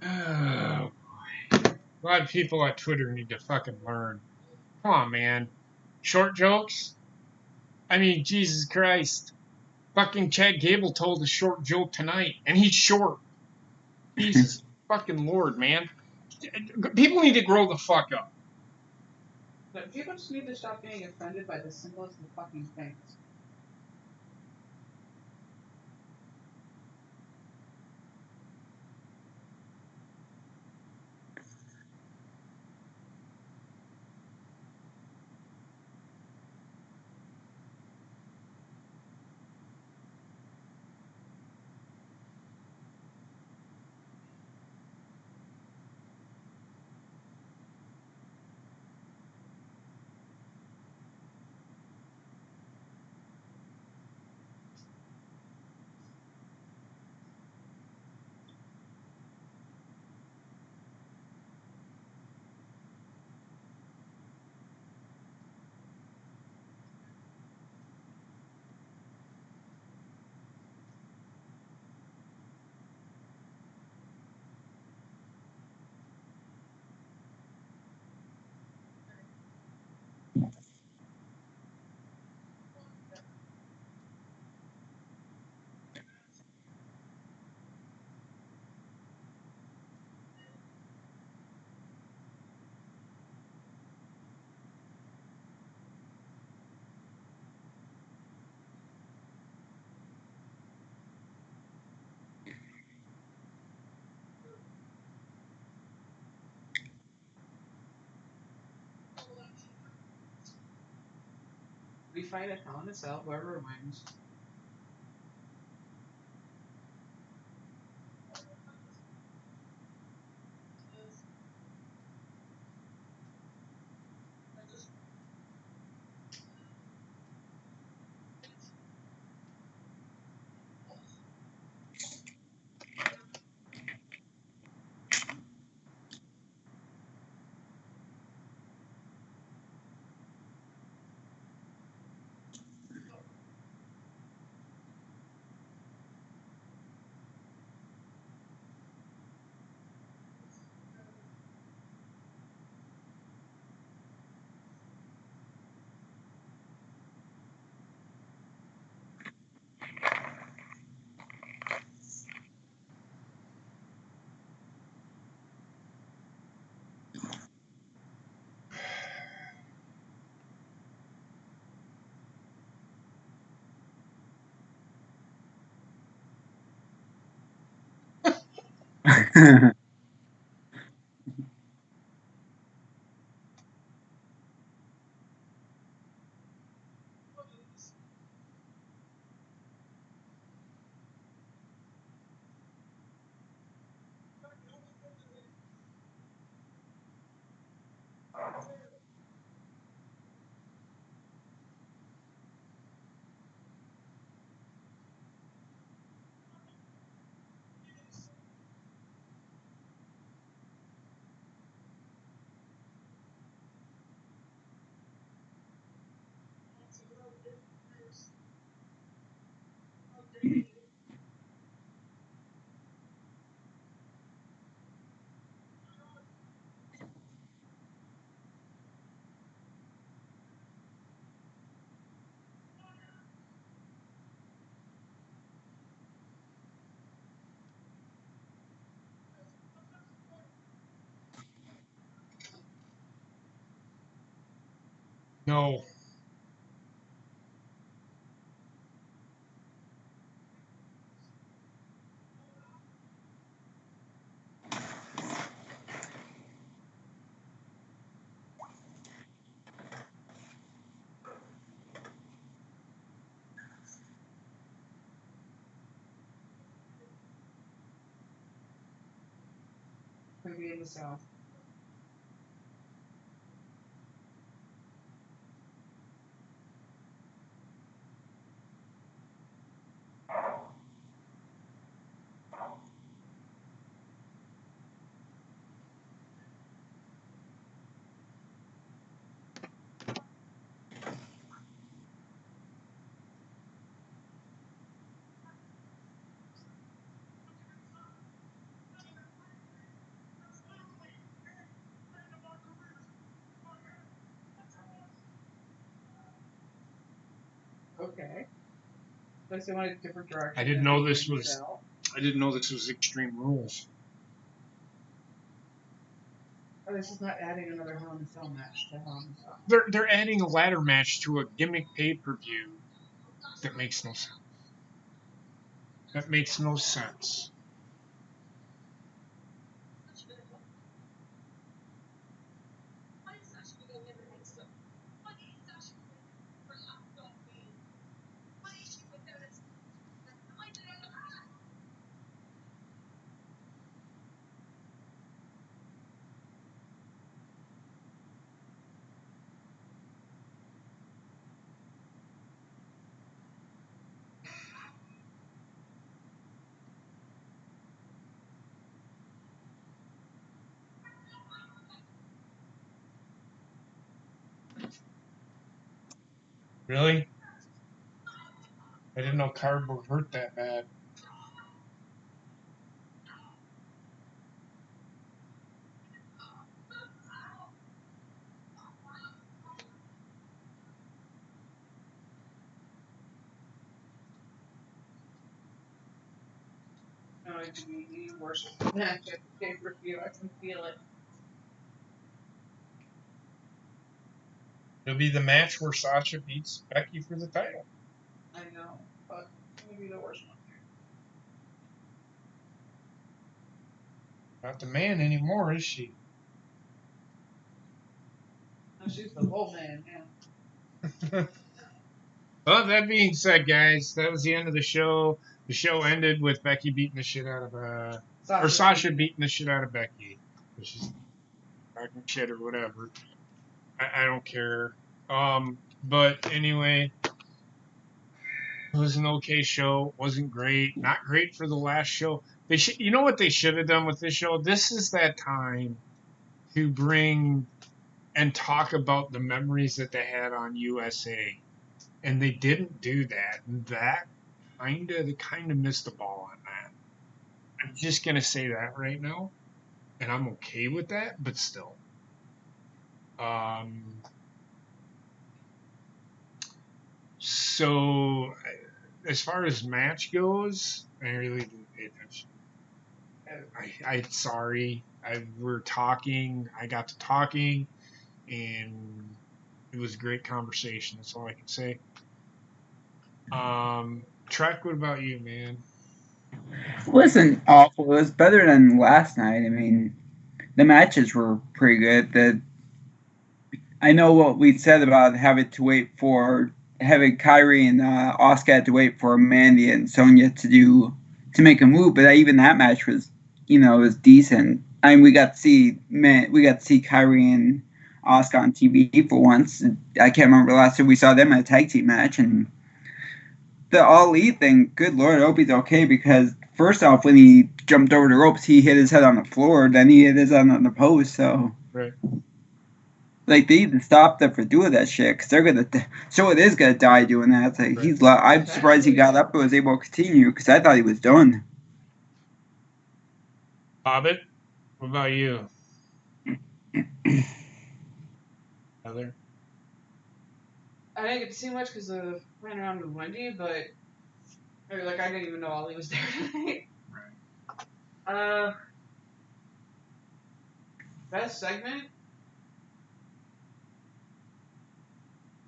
Oh, boy. A lot of people on Twitter need to fucking learn. Come on, man. Short jokes? I mean, Jesus Christ. Fucking Chad Gable told a short joke tonight, and he's short. Jesus fucking Lord, man. People need to grow the fuck up. But people just need to stop being offended by the simplest of fucking things. We fight at Hell in a Cell, whoever wins. No. Gonna be in the South. Okay. Unless they went a different direction. I didn't than know being this in the was. South. I didn't know this was Extreme Rules. Oh, this is not adding another Hell in a Cell match to Hell in a Cell. They're adding a ladder match to a gimmick pay-per-view that makes no sense. That makes no sense. Really? I didn't know cardboard hurt that bad. No, it could be any worse match at the pay-per-view. I can feel it. It'll be the match where Sasha beats Becky for the title. I know, but it's gonna be the worst one. Not the man anymore, is she? No, she's the whole man now. Well, that being said, guys, that was the end of the show. The show ended with Becky beating the shit out of or Sasha beating the shit out of Becky. She's talking shit or whatever. I don't care. But anyway, it was an okay show. Wasn't great. Not great for the last show. You know what they should have done with this show? This is that time to bring and talk about the memories that they had on USA, and they didn't do that. And that they kind of missed the ball on that. I'm just gonna say that right now, and I'm okay with that. But still, um, so as far as match goes, I really didn't pay attention. I sorry. We're talking. I got to talking, and it was a great conversation. That's all I can say. Trek, what about you, man? It wasn't awful. It was better than last night. I mean, the matches were pretty good. I know what we said about having Kyrie and Oscar had to wait for Mandy and Sonya to make a move, but even that match was, was decent. I mean, we got to see Kyrie and Oscar on TV for once. I can't remember the last time we saw them in a tag team match, and the Ali thing. Good Lord, I hope he's okay because first off, when he jumped over the ropes, he hit his head on the floor. Then he hit his head on the post. So. Right. Like they need to stop them for doing that shit because they're gonna. So it is gonna die doing that. It's like Right. I'm surprised he got up and was able to continue because I thought he was done. Hobbit, what about you? Heather? I didn't get to see much because of ran around with Wendy, but like I didn't even know Ali was there tonight. Best segment?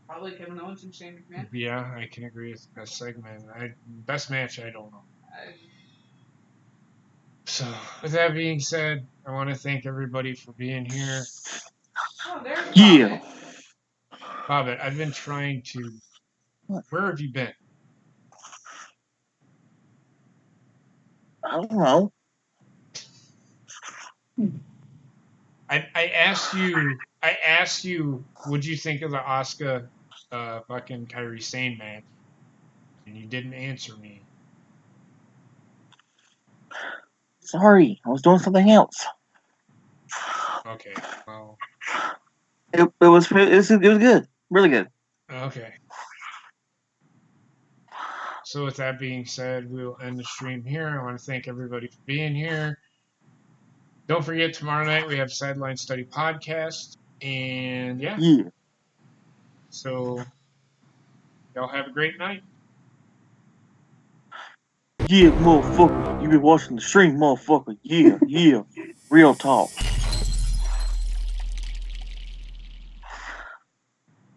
Probably Kevin Owens and Shane McMahon. Yeah, I can agree with best segment. Best match, I don't know. So, with that being said, I want to thank everybody for being here. Oh, there's Yeah. Hobbit, I've been trying to. Where have you been? I don't know. I asked you, what'd you think of the Asuka, fucking Kairi Sane match? And you didn't answer me. Sorry, I was doing something else. Okay, well. It was good, really good. Okay. So with that being said, we'll end the stream here. I want to thank everybody for being here. Don't forget, tomorrow night we have Sideline Study Podcast. And yeah. So y'all have a great night. Yeah, motherfucker. You been watching the stream, motherfucker. Yeah. Real talk.